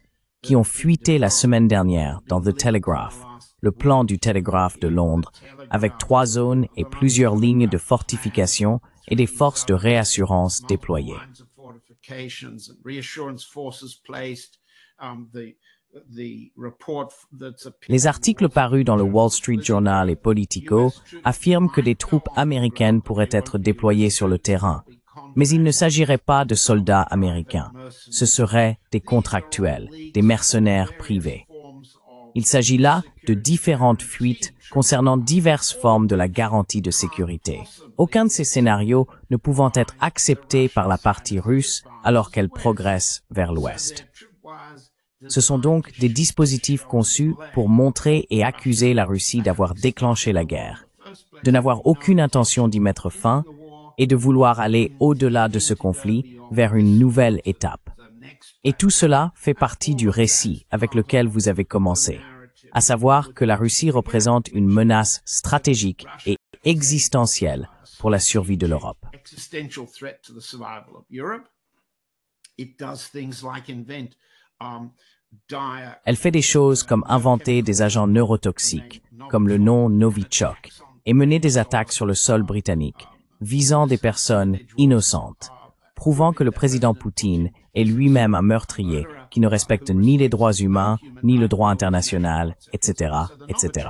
qui ont fuité la semaine dernière dans The Telegraph, le plan du Telegraph de Londres, avec 3 zones et plusieurs lignes de fortification et des forces de réassurance déployées. Les articles parus dans le Wall Street Journal et Politico affirment que des troupes américaines pourraient être déployées sur le terrain. Mais il ne s'agirait pas de soldats américains. Ce seraient des contractuels, des mercenaires privés. Il s'agit là de différentes fuites concernant diverses formes de la garantie de sécurité. Aucun de ces scénarios ne pouvant être accepté par la partie russe alors qu'elle progresse vers l'ouest. Ce sont donc des dispositifs conçus pour montrer et accuser la Russie d'avoir déclenché la guerre, de n'avoir aucune intention d'y mettre fin et de vouloir aller au-delà de ce conflit vers une nouvelle étape. Et tout cela fait partie du récit avec lequel vous avez commencé, à savoir que la Russie représente une menace stratégique et existentielle pour la survie de l'Europe. Elle fait des choses comme inventer des agents neurotoxiques, comme le nom Novichok, et mener des attaques sur le sol britannique, visant des personnes innocentes, prouvant que le président Poutine est lui-même un meurtrier qui ne respecte ni les droits humains, ni le droit international, etc., etc.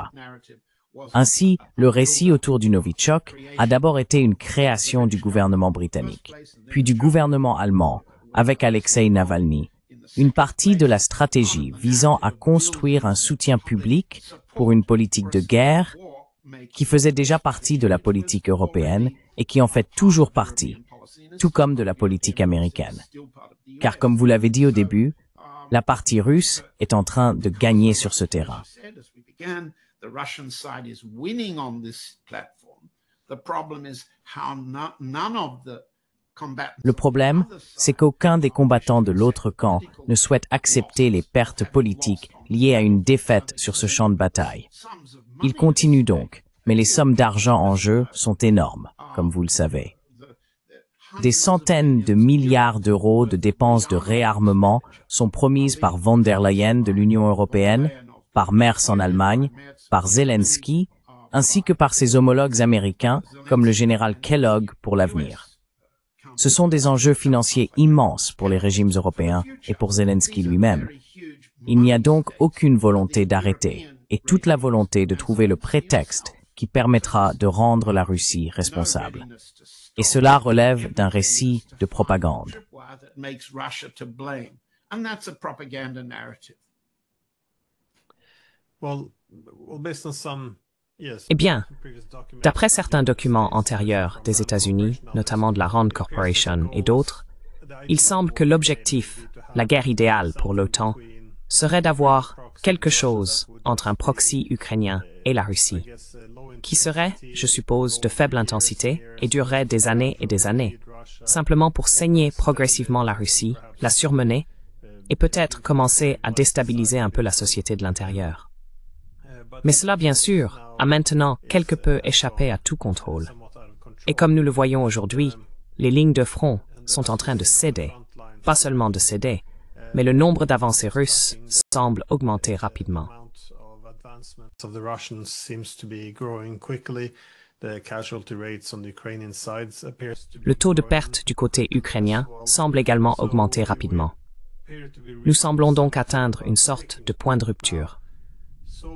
Ainsi, le récit autour du Novichok a d'abord été une création du gouvernement britannique, puis du gouvernement allemand, avec Alexei Navalny, une partie de la stratégie visant à construire un soutien public pour une politique de guerre qui faisait déjà partie de la politique européenne et qui en fait toujours partie, tout comme de la politique américaine. Car comme vous l'avez dit au début, la partie russe est en train de gagner sur ce terrain. Le problème, c'est qu'aucun des combattants de l'autre camp ne souhaite accepter les pertes politiques liées à une défaite sur ce champ de bataille. Ils continuent donc, mais les sommes d'argent en jeu sont énormes, comme vous le savez. Des centaines de milliards d'euros de dépenses de réarmement sont promises par von der Leyen de l'Union européenne, par Merz en Allemagne, par Zelensky, ainsi que par ses homologues américains comme le général Kellogg pour l'avenir. Ce sont des enjeux financiers immenses pour les régimes européens et pour Zelensky lui-même. Il n'y a donc aucune volonté d'arrêter et toute la volonté de trouver le prétexte qui permettra de rendre la Russie responsable. Et cela relève d'un récit de propagande. Eh bien, d'après certains documents antérieurs des États-Unis, notamment de la Rand Corporation et d'autres, il semble que l'objectif, la guerre idéale pour l'OTAN, serait d'avoir quelque chose entre un proxy ukrainien et la Russie, qui serait, je suppose, de faible intensité et durerait des années, simplement pour saigner progressivement la Russie, la surmener et peut-être commencer à déstabiliser un peu la société de l'intérieur. Mais cela, bien sûr, a maintenant quelque peu échappé à tout contrôle. Et comme nous le voyons aujourd'hui, les lignes de front sont en train de céder. Pas seulement de céder, mais le nombre d'avancées russes semble augmenter rapidement. Le taux de perte du côté ukrainien semble également augmenter rapidement. Nous semblons donc atteindre une sorte de point de rupture.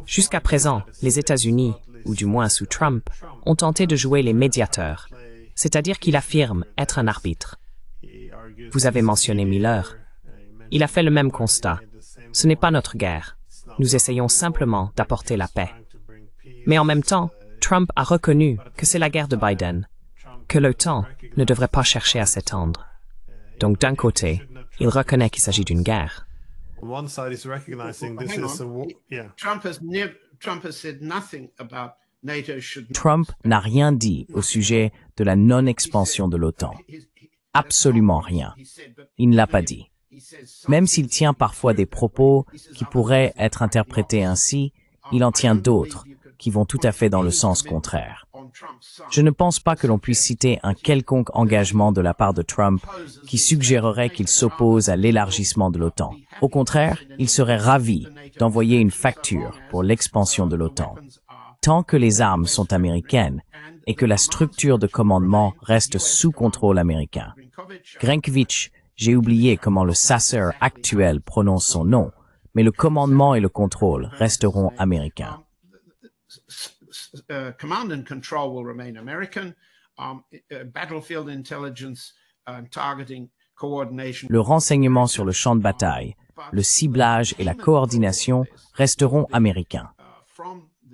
Jusqu'à présent, les États-Unis, ou du moins sous Trump, ont tenté de jouer les médiateurs, c'est-à-dire qu'il affirme être un arbitre. Vous avez mentionné Miller. Il a fait le même constat. Ce n'est pas notre guerre. Nous essayons simplement d'apporter la paix. Mais en même temps, Trump a reconnu que c'est la guerre de Biden, que l'OTAN ne devrait pas chercher à s'étendre. Donc d'un côté, il reconnaît qu'il s'agit d'une guerre. Trump n'a rien dit au sujet de la non-expansion de l'OTAN. Absolument rien. Il ne l'a pas dit. Même s'il tient parfois des propos qui pourraient être interprétés ainsi, il en tient d'autres qui vont tout à fait dans le sens contraire. Je ne pense pas que l'on puisse citer un quelconque engagement de la part de Trump qui suggérerait qu'il s'oppose à l'élargissement de l'OTAN. Au contraire, il serait ravi d'envoyer une facture pour l'expansion de l'OTAN. Tant que les armes sont américaines et que la structure de commandement reste sous contrôle américain. Grinkovich, j'ai oublié comment le chasseur actuel prononce son nom, mais le commandement et le contrôle resteront américains. Command and control will remain American. Battlefield intelligence, targeting, coordination. Le renseignement sur le champ de bataille, le ciblage et la coordination resteront américains.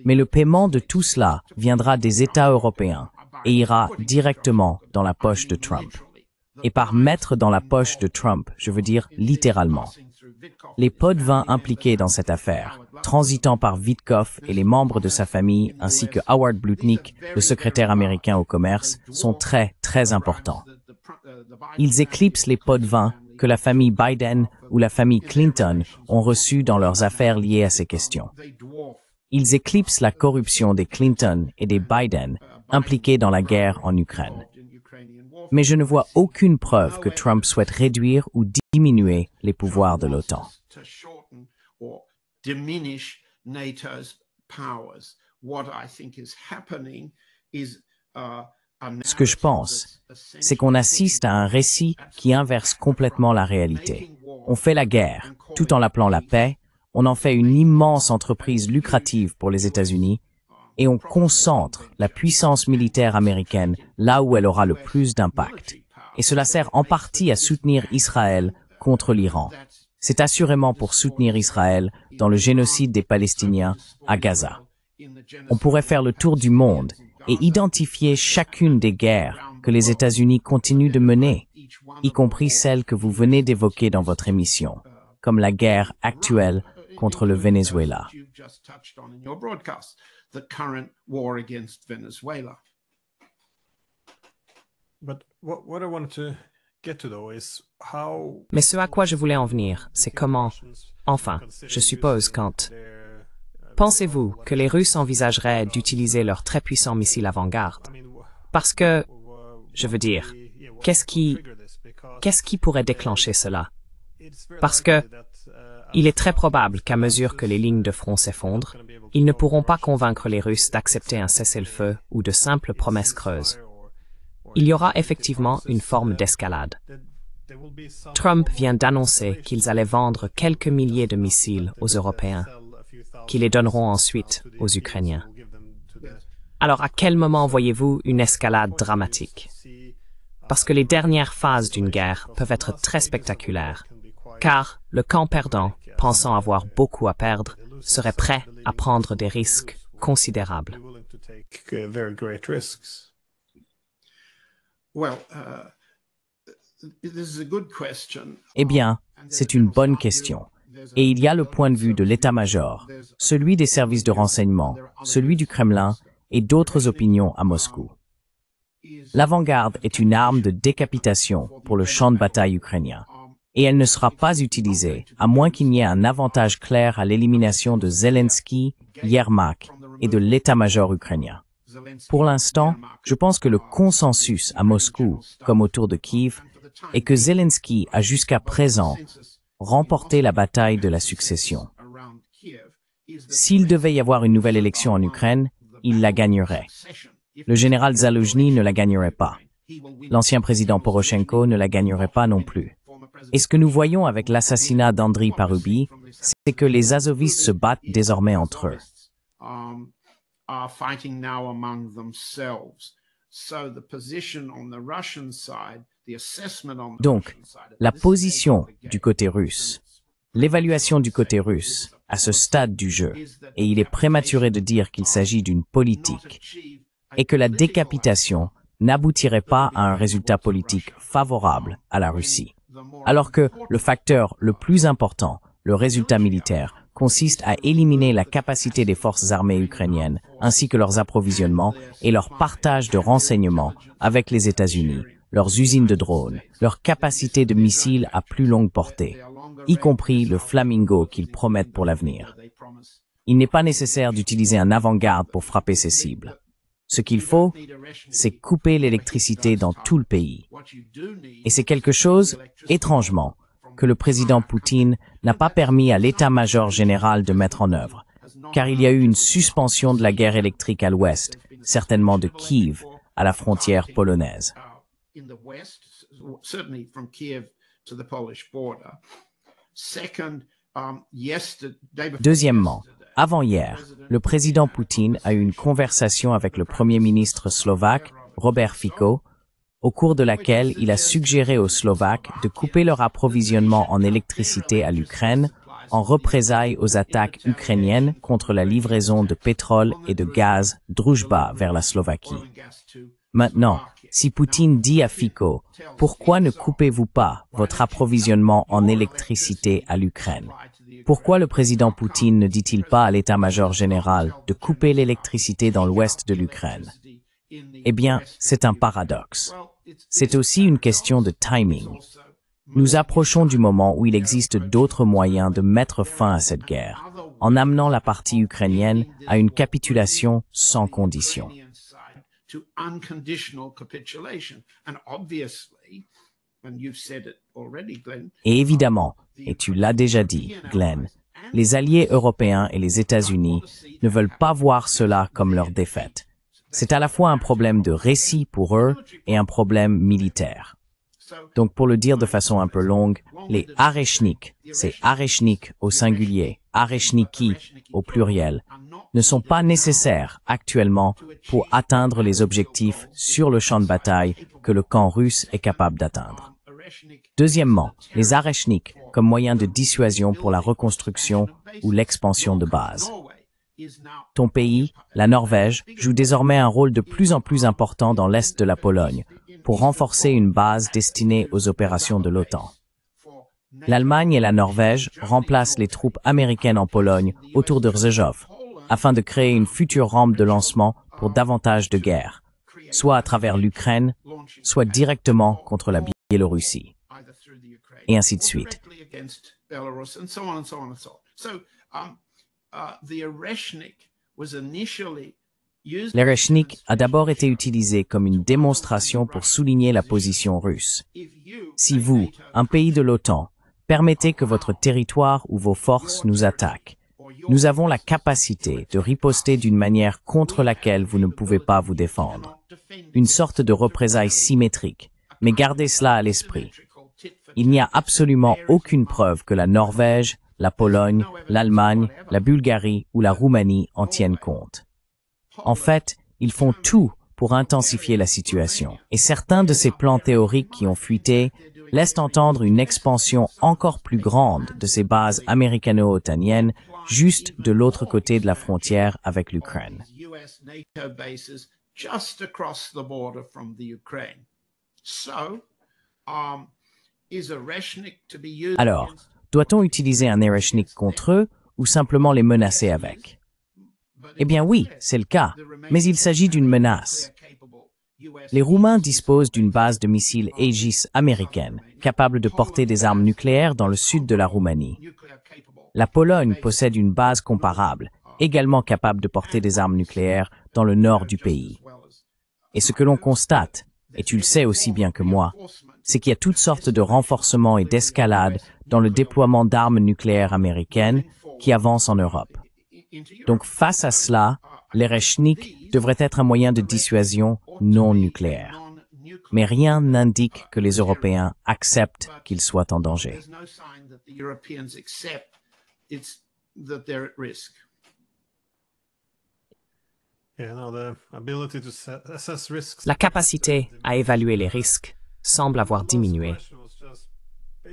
Mais le paiement de tout cela viendra des États européens et ira directement dans la poche de Trump. Et par mettre dans la poche de Trump, je veux dire littéralement. Les pots de vin impliqués dans cette affaire, transitant par Witkoff et les membres de sa famille, ainsi que Howard Blutnick, le secrétaire américain au commerce, sont très, très importants. Ils éclipsent les pots de vin que la famille Biden ou la famille Clinton ont reçus dans leurs affaires liées à ces questions. Ils éclipsent la corruption des Clinton et des Biden impliqués dans la guerre en Ukraine. Mais je ne vois aucune preuve que Trump souhaite réduire ou diminuer les pouvoirs de l'OTAN. Diminish NATO's powers. What I think is happening is Ce que je pense, c'est qu'on assiste à un récit qui inverse complètement la réalité. On fait la guerre, tout en l'appelant la paix, on en fait une immense entreprise lucrative pour les États-Unis, et on concentre la puissance militaire américaine là où elle aura le plus d'impact. Et cela sert en partie à soutenir Israël contre l'Iran. C'est assurément pour soutenir Israël dans le génocide des Palestiniens à Gaza. On pourrait faire le tour du monde et identifier chacune des guerres que les États-Unis continuent de mener, y compris celle que vous venez d'évoquer dans votre émission, comme la guerre actuelle contre le Venezuela. Mais ce à quoi je voulais en venir, c'est comment, enfin, je suppose quand... Pensez-vous que les Russes envisageraient d'utiliser leurs très puissants missiles avant-garde? Parce que, je veux dire, qu'est-ce qui pourrait déclencher cela? Parce que, il est très probable qu'à mesure que les lignes de front s'effondrent, ils ne pourront pas convaincre les Russes d'accepter un cessez-le-feu ou de simples promesses creuses. Il y aura effectivement une forme d'escalade. Trump vient d'annoncer qu'ils allaient vendre quelques milliers de missiles aux Européens, qui les donneront ensuite aux Ukrainiens. Alors à quel moment voyez-vous une escalade dramatique? Parce que les dernières phases d'une guerre peuvent être très spectaculaires, car le camp perdant, pensant avoir beaucoup à perdre, serait prêt à prendre des risques considérables. Eh bien, c'est une bonne question. Et il y a le point de vue de l'état-major, celui des services de renseignement, celui du Kremlin et d'autres opinions à Moscou. L'avant-garde est une arme de décapitation pour le champ de bataille ukrainien. Et elle ne sera pas utilisée, à moins qu'il n'y ait un avantage clair à l'élimination de Zelensky, Yermak et de l'état-major ukrainien. Pour l'instant, je pense que le consensus à Moscou, comme autour de Kiev, est que Zelensky a jusqu'à présent remporté la bataille de la succession. S'il devait y avoir une nouvelle élection en Ukraine, il la gagnerait. Le général Zaluzhny ne la gagnerait pas. L'ancien président Poroshenko ne la gagnerait pas non plus. Et ce que nous voyons avec l'assassinat d'Andriy Parubi, c'est que les azovistes se battent désormais entre eux. Donc, la position du côté russe, l'évaluation du côté russe à ce stade du jeu, et il est prématuré de dire qu'il s'agit d'une politique, et que la décapitation n'aboutirait pas à un résultat politique favorable à la Russie. Alors que le facteur le plus important, le résultat militaire, consiste à éliminer la capacité des forces armées ukrainiennes, ainsi que leurs approvisionnements et leur partage de renseignements avec les États-Unis, leurs usines de drones, leur capacité de missiles à plus longue portée, y compris le Flamingo qu'ils promettent pour l'avenir. Il n'est pas nécessaire d'utiliser un avant-garde pour frapper ces cibles. Ce qu'il faut, c'est couper l'électricité dans tout le pays. Et c'est quelque chose, étrangement, que le président Poutine n'a pas permis à l'état-major général de mettre en œuvre, car il y a eu une suspension de la guerre électrique à l'ouest, certainement de Kiev, à la frontière polonaise. Deuxièmement, avant-hier, le président Poutine a eu une conversation avec le premier ministre slovaque, Robert Fico, au cours de laquelle il a suggéré aux Slovaques de couper leur approvisionnement en électricité à l'Ukraine en représailles aux attaques ukrainiennes contre la livraison de pétrole et de gaz Druzhba vers la Slovaquie. Maintenant, si Poutine dit à Fico « Pourquoi ne coupez-vous pas votre approvisionnement en électricité à l'Ukraine ?» Pourquoi le président Poutine ne dit-il pas à l'état-major général de couper l'électricité dans l'ouest de l'Ukraine? Eh bien, c'est un paradoxe. C'est aussi une question de timing. Nous approchons du moment où il existe d'autres moyens de mettre fin à cette guerre, en amenant la partie ukrainienne à une capitulation sans condition. Et évidemment, et tu l'as déjà dit, Glenn, les alliés européens et les États-Unis ne veulent pas voir cela comme leur défaite. C'est à la fois un problème de récit pour eux et un problème militaire. Donc pour le dire de façon un peu longue, les Arechniks, c'est Arechnik au singulier, Arechniki au pluriel, ne sont pas nécessaires actuellement pour atteindre les objectifs sur le champ de bataille que le camp russe est capable d'atteindre. Deuxièmement, les Arechniks comme moyen de dissuasion pour la reconstruction ou l'expansion de base. Ton pays, la Norvège, joue désormais un rôle de plus en plus important dans l'est de la Pologne pour renforcer une base destinée aux opérations de l'OTAN. L'Allemagne et la Norvège remplacent les troupes américaines en Pologne autour de Rzeszów afin de créer une future rampe de lancement pour davantage de guerres, soit à travers l'Ukraine, soit directement contre la Biélorussie, et ainsi de suite. L'Erechnik a d'abord été utilisé comme une démonstration pour souligner la position russe. Si vous, un pays de l'OTAN, permettez que votre territoire ou vos forces nous attaquent, nous avons la capacité de riposter d'une manière contre laquelle vous ne pouvez pas vous défendre. Une sorte de représailles symétrique, mais gardez cela à l'esprit. Il n'y a absolument aucune preuve que la Norvège, la Pologne, l'Allemagne, la Bulgarie ou la Roumanie en tiennent compte. En fait, ils font tout pour intensifier la situation. Et certains de ces plans théoriques qui ont fuité laissent entendre une expansion encore plus grande de ces bases américano-otaniennes juste de l'autre côté de la frontière avec l'Ukraine. Alors, doit-on utiliser un Erechnik contre eux ou simplement les menacer avec? Eh bien oui, c'est le cas, mais il s'agit d'une menace. Les Roumains disposent d'une base de missiles Aegis américaine, capable de porter des armes nucléaires dans le sud de la Roumanie. La Pologne possède une base comparable, également capable de porter des armes nucléaires dans le nord du pays. Et ce que l'on constate, et tu le sais aussi bien que moi, c'est qu'il y a toutes sortes de renforcements et d'escalades dans le déploiement d'armes nucléaires américaines qui avancent en Europe. Donc face à cela, l'Erechnik devrait être un moyen de dissuasion non nucléaire. Mais rien n'indique que les Européens acceptent qu'ils soient en danger. La capacité à évaluer les risques semble avoir diminué.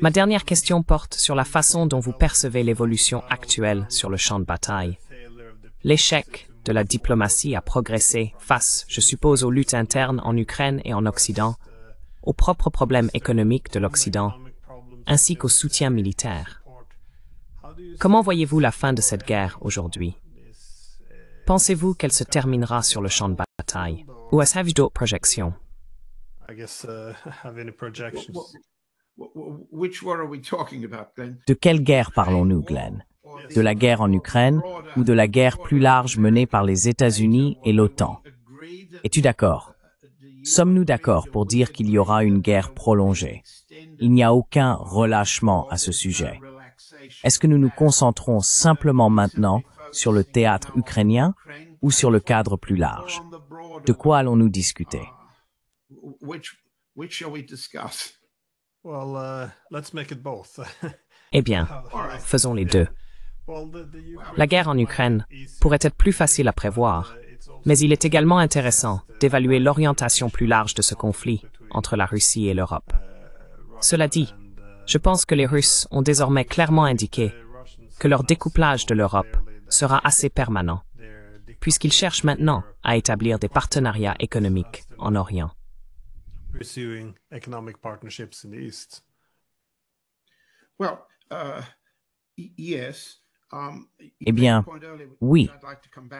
Ma dernière question porte sur la façon dont vous percevez l'évolution actuelle sur le champ de bataille. L'échec de la diplomatie a progressé face, je suppose, aux luttes internes en Ukraine et en Occident, aux propres problèmes économiques de l'Occident, ainsi qu'au soutien militaire. Comment voyez-vous la fin de cette guerre aujourd'hui? Pensez-vous qu'elle se terminera sur le champ de bataille? Ou est-ce que d'autres projections? De quelle guerre parlons-nous, Glenn? De la guerre en Ukraine ou de la guerre plus large menée par les États-Unis et l'OTAN? Es-tu d'accord? Sommes-nous d'accord pour dire qu'il y aura une guerre prolongée? Il n'y a aucun relâchement à ce sujet. Est-ce que nous nous concentrons simplement maintenant sur le théâtre ukrainien ou sur le cadre plus large? De quoi allons-nous discuter? Eh bien, faisons les deux. La guerre en Ukraine pourrait être plus facile à prévoir, mais il est également intéressant d'évaluer l'orientation plus large de ce conflit entre la Russie et l'Europe. Cela dit, je pense que les Russes ont désormais clairement indiqué que leur découplage de l'Europe sera assez permanent, puisqu'ils cherchent maintenant à établir des partenariats économiques en Orient. Eh bien, oui,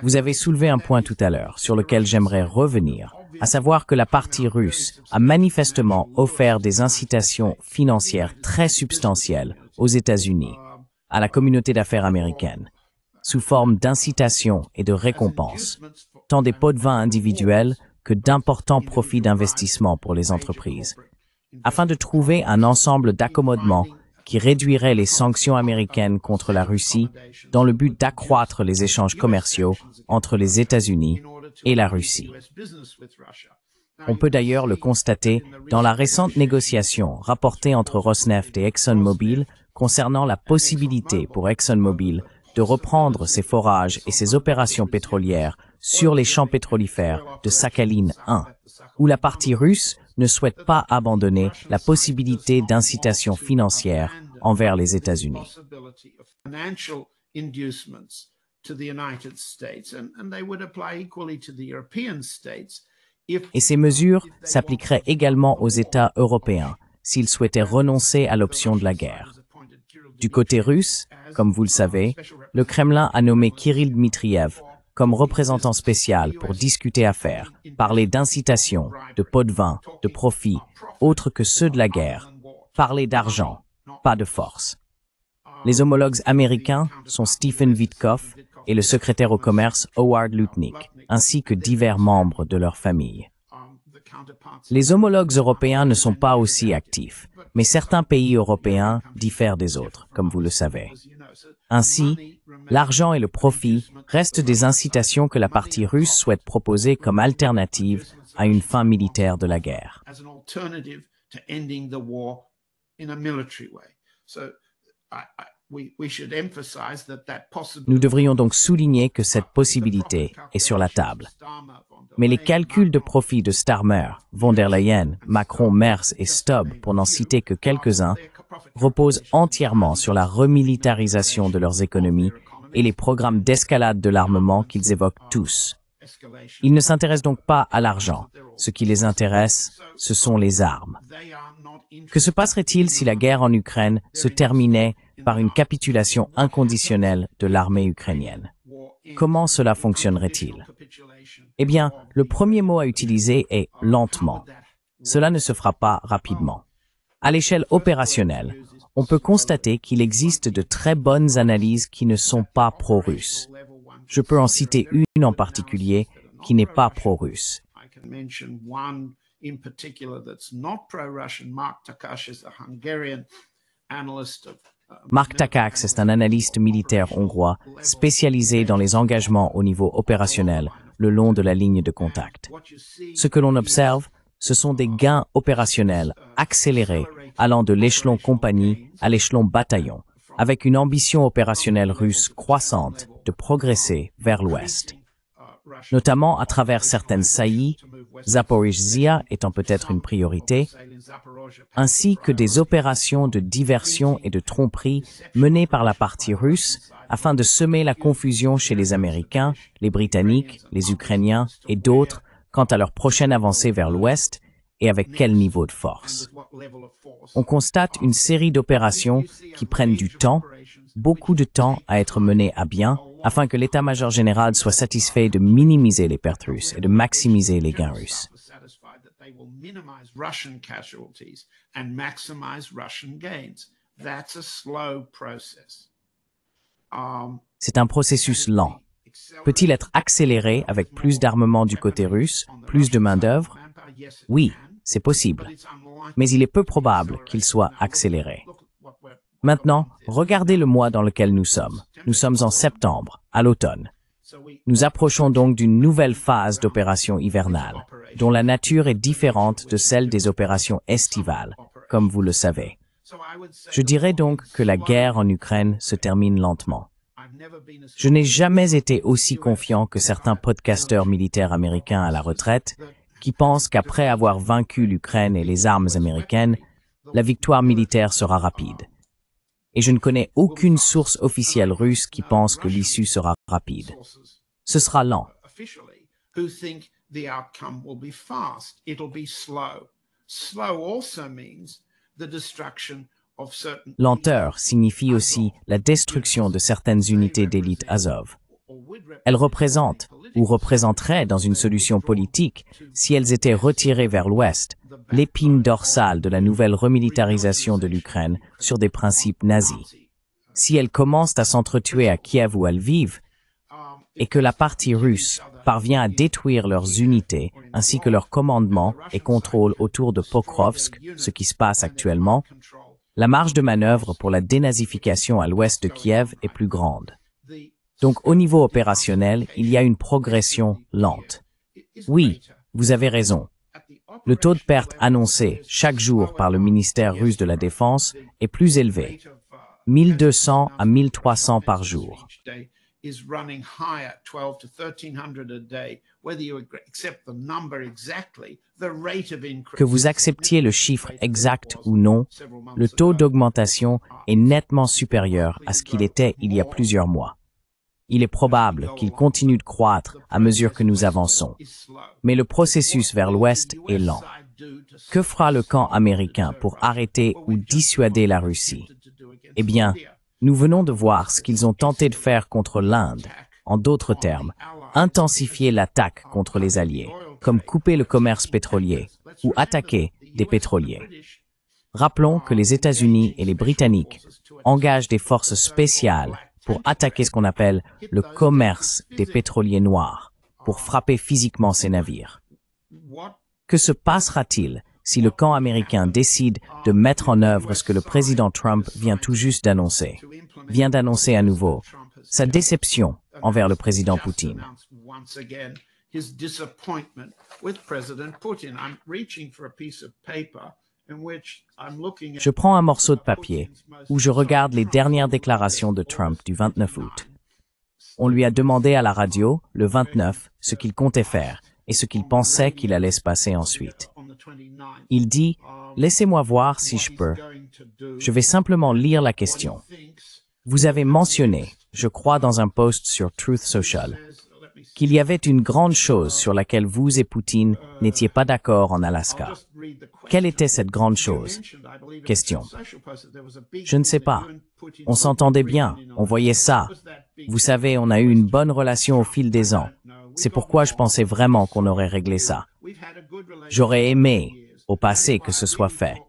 vous avez soulevé un point tout à l'heure sur lequel j'aimerais revenir, à savoir que la partie russe a manifestement offert des incitations financières très substantielles aux États-Unis, à la communauté d'affaires américaine, sous forme d'incitations et de récompenses, tant des pots de vin individuels que d'importants profits d'investissement pour les entreprises, afin de trouver un ensemble d'accommodements qui réduirait les sanctions américaines contre la Russie dans le but d'accroître les échanges commerciaux entre les États-Unis et la Russie. On peut d'ailleurs le constater dans la récente négociation rapportée entre Rosneft et ExxonMobil concernant la possibilité pour ExxonMobil de reprendre ses forages et ses opérations pétrolières sur les champs pétrolifères de Sakhalin 1, où la partie russe ne souhaite pas abandonner la possibilité d'incitation financière envers les États-Unis. Et ces mesures s'appliqueraient également aux États européens s'ils souhaitaient renoncer à l'option de la guerre. Du côté russe, comme vous le savez, le Kremlin a nommé Kirill Dmitriev comme représentant spécial pour discuter affaires, parler d'incitation, de pots de vin, de profits, autres que ceux de la guerre, parler d'argent, pas de force. Les homologues américains sont Stephen Witkoff et le secrétaire au commerce Howard Lutnick, ainsi que divers membres de leur famille. Les homologues européens ne sont pas aussi actifs, mais certains pays européens diffèrent des autres, comme vous le savez. Ainsi, l'argent et le profit restent des incitations que la partie russe souhaite proposer comme alternative à une fin militaire de la guerre. Nous devrions donc souligner que cette possibilité est sur la table. Mais les calculs de profit de Starmer, von der Leyen, Macron, Merz et Stubb, pour n'en citer que quelques-uns, reposent entièrement sur la remilitarisation de leurs économies et les programmes d'escalade de l'armement qu'ils évoquent tous. Ils ne s'intéressent donc pas à l'argent. Ce qui les intéresse, ce sont les armes. Que se passerait-il si la guerre en Ukraine se terminait par une capitulation inconditionnelle de l'armée ukrainienne? Comment cela fonctionnerait-il? Eh bien, le premier mot à utiliser est « lentement ». Cela ne se fera pas rapidement. À l'échelle opérationnelle, on peut constater qu'il existe de très bonnes analyses qui ne sont pas pro-russes. Je peux en citer une en particulier qui n'est pas pro-russe. Mark Takacs est un analyste militaire hongrois spécialisé dans les engagements au niveau opérationnel le long de la ligne de contact. Ce que l'on observe, ce sont des gains opérationnels accélérés allant de l'échelon compagnie à l'échelon bataillon, avec une ambition opérationnelle russe croissante de progresser vers l'ouest. Notamment à travers certaines saillies, Zaporizhzhia étant peut-être une priorité, ainsi que des opérations de diversion et de tromperie menées par la partie russe afin de semer la confusion chez les Américains, les Britanniques, les Ukrainiens et d'autres quant à leur prochaine avancée vers l'ouest et avec quel niveau de force. On constate une série d'opérations qui prennent du temps, beaucoup de temps à être menées à bien, afin que l'état-major général soit satisfait de minimiser les pertes russes et de maximiser les gains russes. C'est un processus lent. Peut-il être accéléré avec plus d'armement du côté russe, plus de main-d'œuvre? Oui, c'est possible. Mais il est peu probable qu'il soit accéléré. Maintenant, regardez le mois dans lequel nous sommes. Nous sommes en septembre, à l'automne. Nous approchons donc d'une nouvelle phase d'opération hivernale, dont la nature est différente de celle des opérations estivales, comme vous le savez. Je dirais donc que la guerre en Ukraine se termine lentement. Je n'ai jamais été aussi confiant que certains podcasteurs militaires américains à la retraite qui pensent qu'après avoir vaincu l'Ukraine et les armes américaines, la victoire militaire sera rapide. Et je ne connais aucune source officielle russe qui pense que l'issue sera rapide. Ce sera lent. Lenteur signifie aussi la destruction de certaines unités d'élite Azov. Elles représentent ou représenteraient dans une solution politique, si elles étaient retirées vers l'ouest, l'épine dorsale de la nouvelle remilitarisation de l'Ukraine sur des principes nazis. Si elles commencent à s'entretuer à Kiev ou à Lviv, et que la partie russe parvient à détruire leurs unités ainsi que leur commandement et contrôle autour de Pokrovsk, ce qui se passe actuellement, la marge de manœuvre pour la dénazification à l'ouest de Kiev est plus grande. Donc au niveau opérationnel, il y a une progression lente. Oui, vous avez raison. Le taux de perte annoncé chaque jour par le ministère russe de la Défense est plus élevé, 1200 à 1300 par jour. Que vous acceptiez le chiffre exact ou non, le taux d'augmentation est nettement supérieur à ce qu'il était il y a plusieurs mois. Il est probable qu'il continue de croître à mesure que nous avançons. Mais le processus vers l'Ouest est lent. Que fera le camp américain pour arrêter ou dissuader la Russie? Eh bien, nous venons de voir ce qu'ils ont tenté de faire contre l'Inde. En d'autres termes, intensifier l'attaque contre les Alliés, comme couper le commerce pétrolier ou attaquer des pétroliers. Rappelons que les États-Unis et les Britanniques engagent des forces spéciales pour attaquer ce qu'on appelle le commerce des pétroliers noirs, pour frapper physiquement ces navires. Que se passera-t-il si le camp américain décide de mettre en œuvre ce que le président Trump vient tout juste d'annoncer, à nouveau, sa déception envers le président Poutine? Je prends un morceau de papier où je regarde les dernières déclarations de Trump du 29 août. On lui a demandé à la radio, le 29, ce qu'il comptait faire et ce qu'il pensait qu'il allait se passer ensuite. Il dit « Laissez-moi voir si je peux. Je vais simplement lire la question. Vous avez mentionné, je crois dans un post sur Truth Social, qu'il y avait une grande chose sur laquelle vous et Poutine n'étiez pas d'accord en Alaska. Quelle était cette grande chose? Question. Je ne sais pas. On s'entendait bien, on voyait ça. Vous savez, on a eu une bonne relation au fil des ans. C'est pourquoi je pensais vraiment qu'on aurait réglé ça. J'aurais aimé, au passé, que ce soit fait.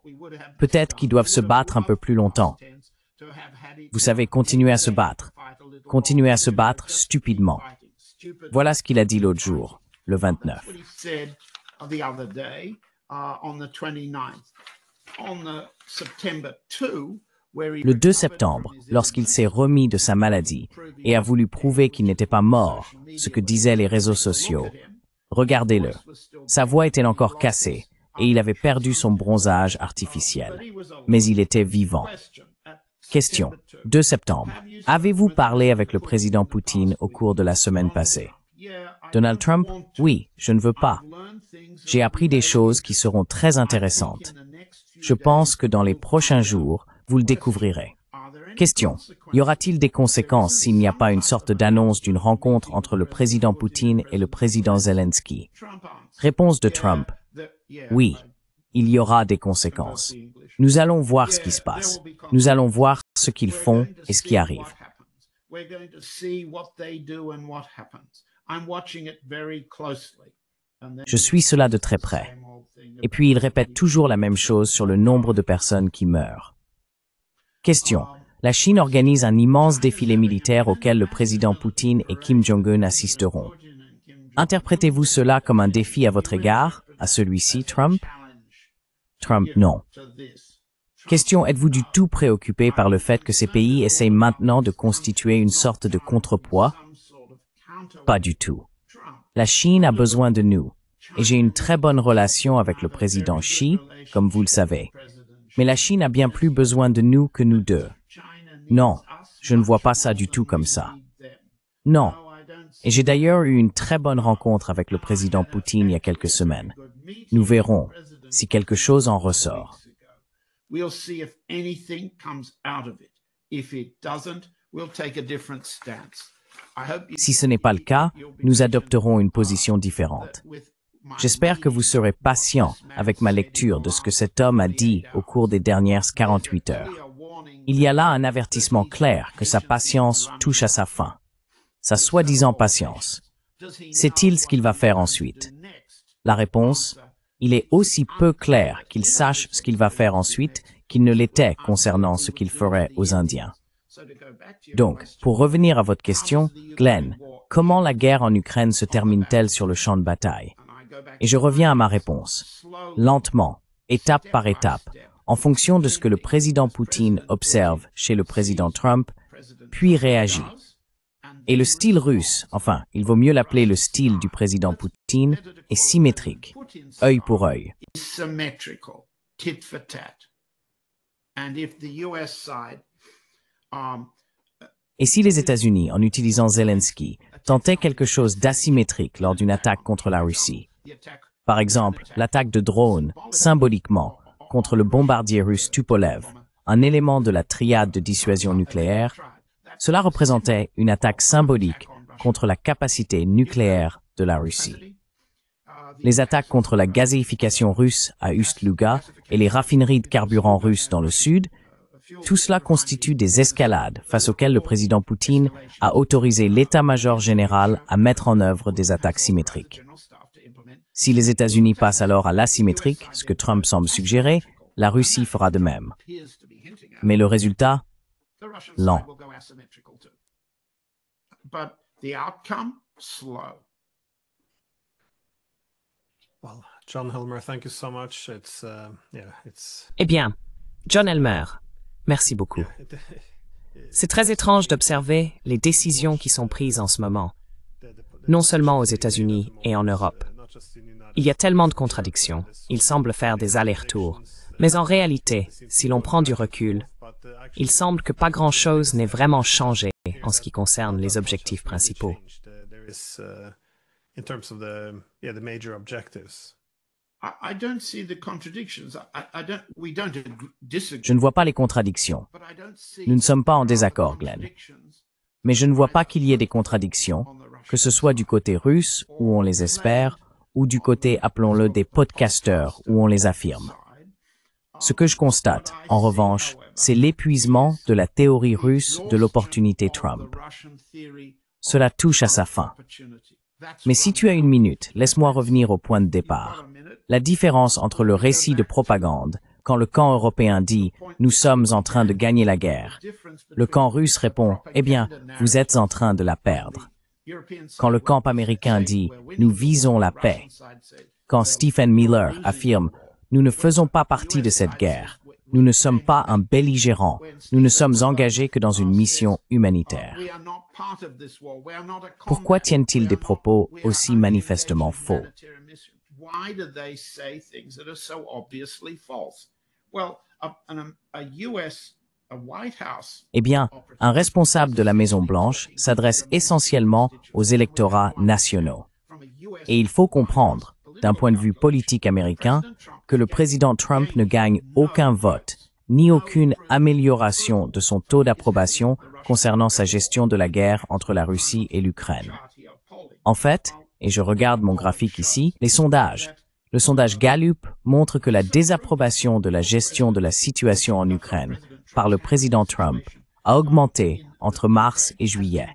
Peut-être qu'ils doivent se battre un peu plus longtemps. Vous savez, continuer à se battre stupidement. Voilà ce qu'il a dit l'autre jour, le 29. Le 2 septembre, lorsqu'il s'est remis de sa maladie et a voulu prouver qu'il n'était pas mort, ce que disaient les réseaux sociaux, regardez-le. Sa voix était encore cassée et il avait perdu son bronzage artificiel. Mais il était vivant. Question. 2 septembre. Avez-vous parlé avec le président Poutine au cours de la semaine passée? Donald Trump? Oui, je ne veux pas. J'ai appris des choses qui seront très intéressantes. Je pense que dans les prochains jours, vous le découvrirez. Question. Y aura-t-il des conséquences s'il n'y a pas une sorte d'annonce d'une rencontre entre le président Poutine et le président Zelensky? Réponse de Trump. Oui, il y aura des conséquences. Nous allons voir ce qui se passe. Nous allons voir ce qu'ils font et ce qui arrive. Je suis cela de très près. Et puis il répète toujours la même chose sur le nombre de personnes qui meurent. Question. La Chine organise un immense défilé militaire auquel le président Poutine et Kim Jong-un assisteront. Interprétez-vous cela comme un défi à votre égard, à celui-ci, Trump? Trump, non. Question, êtes-vous du tout préoccupé par le fait que ces pays essayent maintenant de constituer une sorte de contrepoids? Pas du tout. La Chine a besoin de nous, et j'ai une très bonne relation avec le président Xi, comme vous le savez. Mais la Chine a bien plus besoin de nous que nous deux. Non, je ne vois pas ça du tout comme ça. Non. Et j'ai d'ailleurs eu une très bonne rencontre avec le président Poutine il y a quelques semaines. Nous verrons si quelque chose en ressort. Si ce n'est pas le cas, nous adopterons une position différente. J'espère que vous serez patient avec ma lecture de ce que cet homme a dit au cours des dernières 48 heures. Il y a là un avertissement clair que sa patience touche à sa fin. Sa soi-disant patience. Sait-il ce qu'il va faire ensuite? La réponse, il est aussi peu clair qu'il sache ce qu'il va faire ensuite qu'il ne l'était concernant ce qu'il ferait aux Indiens. Donc, pour revenir à votre question, Glenn, comment la guerre en Ukraine se termine-t-elle sur le champ de bataille? Et je reviens à ma réponse. Lentement, étape par étape, en fonction de ce que le président Poutine observe chez le président Trump, puis réagit. Et le style russe, enfin, il vaut mieux l'appeler le style du président Poutine, est symétrique, œil pour œil. Symmetrical, tit for tat. And if the US side, Et si les États-Unis, en utilisant Zelensky, tentaient quelque chose d'asymétrique lors d'une attaque contre la Russie, par exemple l'attaque de drones, symboliquement, contre le bombardier russe Tupolev, un élément de la triade de dissuasion nucléaire, cela représentait une attaque symbolique contre la capacité nucléaire de la Russie. Les attaques contre la gazéification russe à Ust-Luga et les raffineries de carburant russes dans le sud, tout cela constitue des escalades face auxquelles le président Poutine a autorisé l'état-major général à mettre en œuvre des attaques symétriques. Si les États-Unis passent alors à l'asymétrique, ce que Trump semble suggérer, la Russie fera de même. Mais le résultat? Lent. Well, John Helmer, thank you so much. Eh bien, John Helmer, merci beaucoup. C'est très étrange d'observer les décisions qui sont prises en ce moment, non seulement aux États-Unis et en Europe. Il y a tellement de contradictions, il semble faire des allers-retours. Mais en réalité, si l'on prend du recul, il semble que pas grand-chose n'ait vraiment changé en ce qui concerne les objectifs principaux. In terms of the major objectives. I don't see the contradictions. We don't disagree. Je ne vois pas les contradictions. Nous ne sommes pas en désaccord, Glenn. Mais je ne vois pas qu'il y ait des contradictions, que ce soit du côté russe, où on les espère, ou du côté, appelons-le, des podcasteurs, où on les affirme. Ce que je constate, en revanche, c'est l'épuisement de la théorie russe de l'opportunité Trump. Cela touche à sa fin. Mais si tu as une minute, laisse-moi revenir au point de départ. La différence entre le récit de propagande, quand le camp européen dit « nous sommes en train de gagner la guerre », le camp russe répond « eh bien, vous êtes en train de la perdre ». Quand le camp américain dit « nous visons la paix », quand Stephen Miller affirme « nous ne faisons pas partie de cette guerre », nous ne sommes pas un belligérant, nous ne sommes engagés que dans une mission humanitaire. Pourquoi tiennent-ils des propos aussi manifestement faux? Eh bien, un responsable de la Maison-Blanche s'adresse essentiellement aux électorats nationaux. Et il faut comprendre, d'un point de vue politique américain, que le président Trump ne gagne aucun vote, ni aucune amélioration de son taux d'approbation concernant sa gestion de la guerre entre la Russie et l'Ukraine. En fait, et je regarde mon graphique ici, les sondages. Le sondage Gallup montre que la désapprobation de la gestion de la situation en Ukraine par le président Trump a augmenté entre mars et juillet.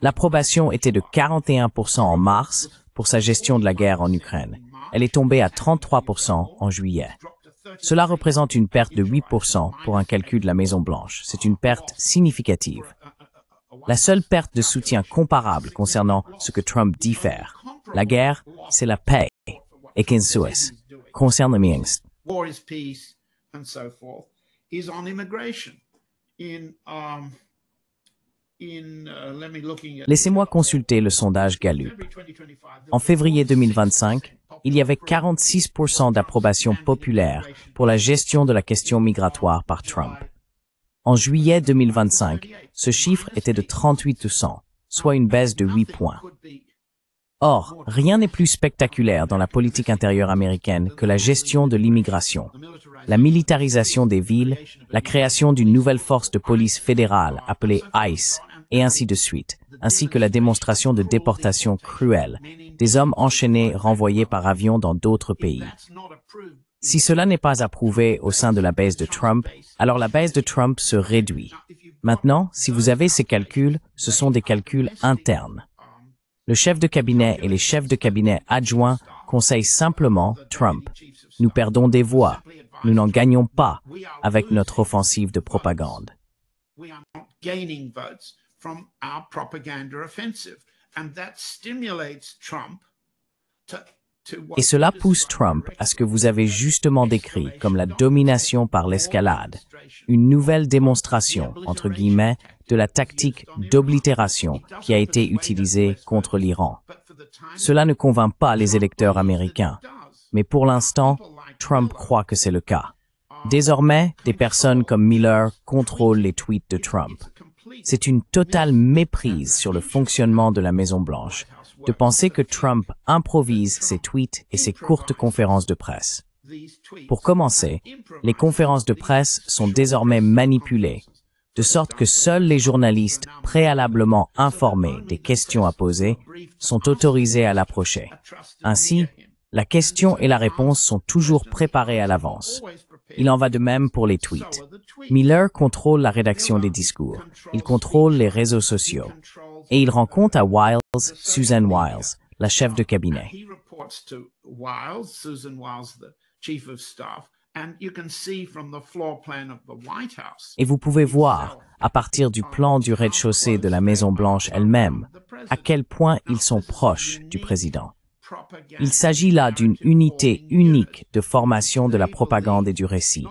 L'approbation était de 41% en mars pour sa gestion de la guerre en Ukraine. Elle est tombée à 33% en juillet. Cela représente une perte de 8% pour un calcul de la Maison-Blanche. C'est une perte significative. La seule perte de soutien comparable concernant ce que Trump dit faire, la guerre, c'est la paix. Et qu'Insues concerne le Minsk. War is peace, and so forth, is on immigration. Laissez-moi consulter le sondage Gallup. En février 2025, il y avait 46% d'approbation populaire pour la gestion de la question migratoire par Trump. En juillet 2025, ce chiffre était de 38%, soit une baisse de 8 points. Or, rien n'est plus spectaculaire dans la politique intérieure américaine que la gestion de l'immigration, la militarisation des villes, la création d'une nouvelle force de police fédérale appelée ICE, et ainsi de suite, ainsi que la démonstration de déportation cruelle, des hommes enchaînés renvoyés par avion dans d'autres pays. Si cela n'est pas approuvé au sein de la base de Trump, alors la base de Trump se réduit. Maintenant, si vous avez ces calculs, ce sont des calculs internes. Le chef de cabinet et les chefs de cabinet adjoints conseillent simplement Trump. Nous perdons des voix. Nous n'en gagnons pas avec notre offensive de propagande. Et cela pousse Trump à ce que vous avez justement décrit comme la domination par l'escalade, une nouvelle démonstration, entre guillemets, de la tactique d'oblitération qui a été utilisée contre l'Iran. Cela ne convainc pas les électeurs américains, mais pour l'instant, Trump croit que c'est le cas. Désormais, des personnes comme Miller contrôlent les tweets de Trump. C'est une totale méprise sur le fonctionnement de la Maison-Blanche de penser que Trump improvise ses tweets et ses courtes conférences de presse. Pour commencer, les conférences de presse sont désormais manipulées, de sorte que seuls les journalistes préalablement informés des questions à poser sont autorisés à l'approcher. Ainsi, la question et la réponse sont toujours préparées à l'avance. Il en va de même pour les tweets. Miller contrôle la rédaction des discours, il contrôle les réseaux sociaux, et il rend compte à Wiles, Susan Wiles, la chef de cabinet. Et vous pouvez voir, à partir du plan du rez-de-chaussée de la Maison-Blanche elle-même, à quel point ils sont proches du président. Il s'agit là d'une unité unique de formation de la propagande et du récit,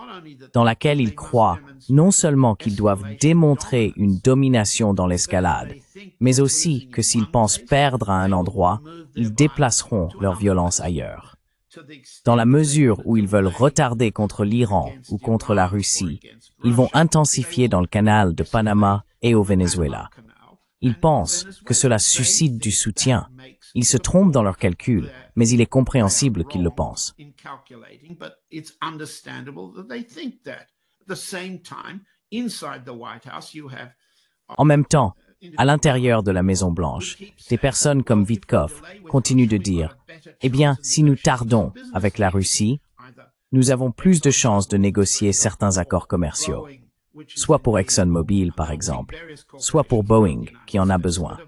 dans laquelle ils croient non seulement qu'ils doivent démontrer une domination dans l'escalade, mais aussi que s'ils pensent perdre à un endroit, ils déplaceront leur violence ailleurs. Dans la mesure où ils veulent retarder contre l'Iran ou contre la Russie, ils vont intensifier dans le canal de Panama et au Venezuela. Ils pensent que cela suscite du soutien. Ils se trompent dans leurs calculs, mais il est compréhensible qu'ils le pensent. En même temps, à l'intérieur de la Maison-Blanche, des personnes comme Witkoff continuent de dire « Eh bien, si nous tardons avec la Russie, nous avons plus de chances de négocier certains accords commerciaux, soit pour ExxonMobil par exemple, soit pour Boeing qui en a besoin. »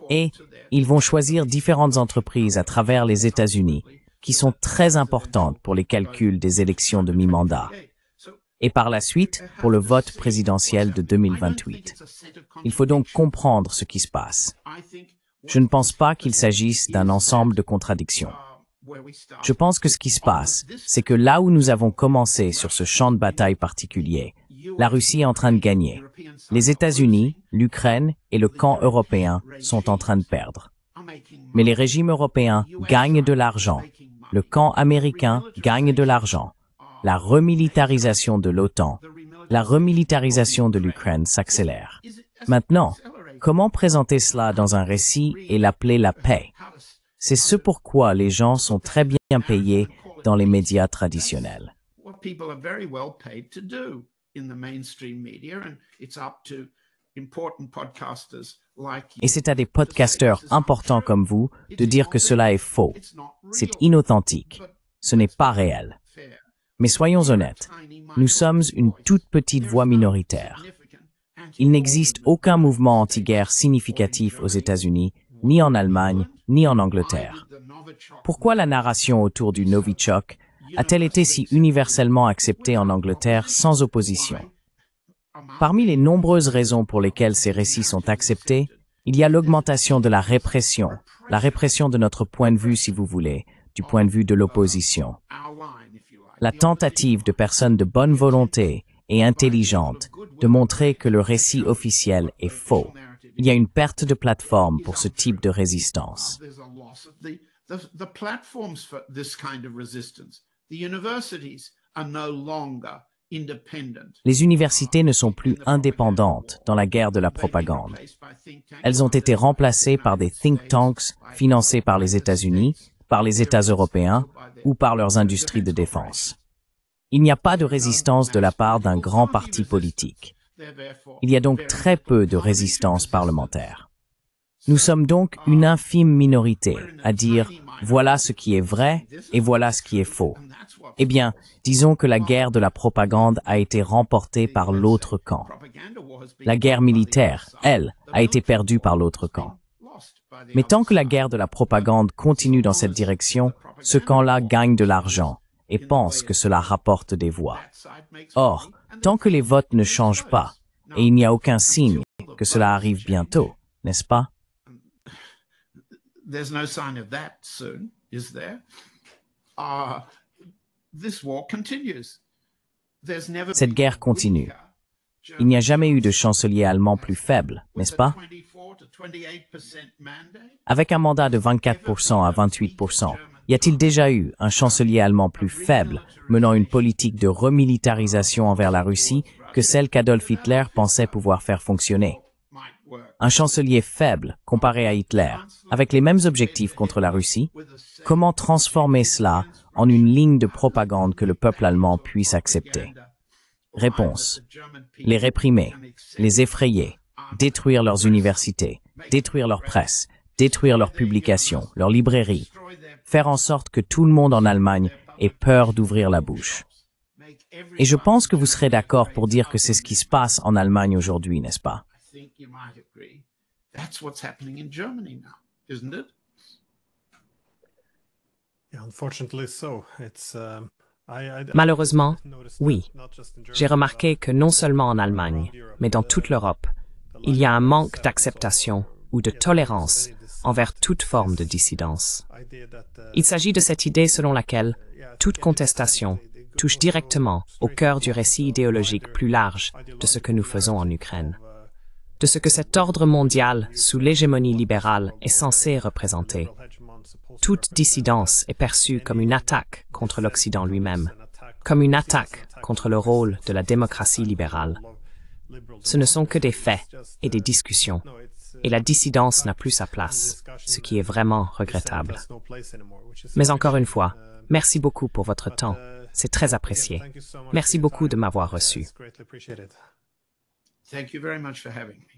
Et ils vont choisir différentes entreprises à travers les États-Unis qui sont très importantes pour les calculs des élections de mi-mandat. Et par la suite, pour le vote présidentiel de 2028. Il faut donc comprendre ce qui se passe. Je ne pense pas qu'il s'agisse d'un ensemble de contradictions. Je pense que ce qui se passe, c'est que là où nous avons commencé sur ce champ de bataille particulier, la Russie est en train de gagner. Les États-Unis, l'Ukraine et le camp européen sont en train de perdre. Mais les régimes européens gagnent de l'argent. Le camp américain gagne de l'argent. La remilitarisation de l'OTAN, la remilitarisation de l'Ukraine s'accélère. Maintenant, comment présenter cela dans un récit et l'appeler la paix? C'est ce pourquoi les gens sont très bien payés dans les médias traditionnels. Et c'est à des podcasteurs importants comme vous de dire que cela est faux. C'est inauthentique. Ce n'est pas réel. Mais soyons honnêtes, nous sommes une toute petite voix minoritaire. Il n'existe aucun mouvement anti-guerre significatif aux États-Unis, ni en Allemagne, ni en Angleterre. Pourquoi la narration autour du Novichok a-t-elle été si universellement acceptée en Angleterre sans opposition? Parmi les nombreuses raisons pour lesquelles ces récits sont acceptés, il y a l'augmentation de la répression de notre point de vue si vous voulez, du point de vue de l'opposition. La tentative de personnes de bonne volonté et intelligentes de montrer que le récit officiel est faux. Il y a une perte de plateforme pour ce type de résistance. Les universités ne sont plus indépendantes dans la guerre de la propagande. Elles ont été remplacées par des think tanks financés par les États-Unis, par les États européens ou par leurs industries de défense. Il n'y a pas de résistance de la part d'un grand parti politique. Il y a donc très peu de résistance parlementaire. Nous sommes donc une infime minorité à dire « voilà ce qui est vrai et voilà ce qui est faux ». Eh bien, disons que la guerre de la propagande a été remportée par l'autre camp. La guerre militaire, elle, a été perdue par l'autre camp. Mais tant que la guerre de la propagande continue dans cette direction, ce camp-là gagne de l'argent et pense que cela rapporte des voix. Or, tant que les votes ne changent pas, et il n'y a aucun signe que cela arrive bientôt, n'est-ce pas? Cette guerre continue. Il n'y a jamais eu de chancelier allemand plus faible, n'est-ce pas? Avec un mandat de 24% à 28%, y a-t-il déjà eu un chancelier allemand plus faible menant une politique de remilitarisation envers la Russie que celle qu'Adolf Hitler pensait pouvoir faire fonctionner? Un chancelier faible comparé à Hitler, avec les mêmes objectifs contre la Russie? Comment transformer cela en une ligne de propagande que le peuple allemand puisse accepter? Réponse. Les réprimer, les effrayer, détruire leurs universités, détruire leur presse, détruire leurs publications, leurs librairies, faire en sorte que tout le monde en Allemagne ait peur d'ouvrir la bouche. Et je pense que vous serez d'accord pour dire que c'est ce qui se passe en Allemagne aujourd'hui, n'est-ce pas? Malheureusement, oui. J'ai remarqué que non seulement en Allemagne, mais dans toute l'Europe, il y a un manque d'acceptation ou de tolérance envers toute forme de dissidence. Il s'agit de cette idée selon laquelle toute contestation touche directement au cœur du récit idéologique plus large de ce que nous faisons en Ukraine, de ce que cet ordre mondial sous l'hégémonie libérale est censé représenter. Toute dissidence est perçue comme une attaque contre l'Occident lui-même, comme une attaque contre le rôle de la démocratie libérale. Ce ne sont que des faits et des discussions, et la dissidence n'a plus sa place, ce qui est vraiment regrettable. Mais encore une fois, merci beaucoup pour votre temps, c'est très apprécié. Merci beaucoup de m'avoir reçu. Thank you very much for having me.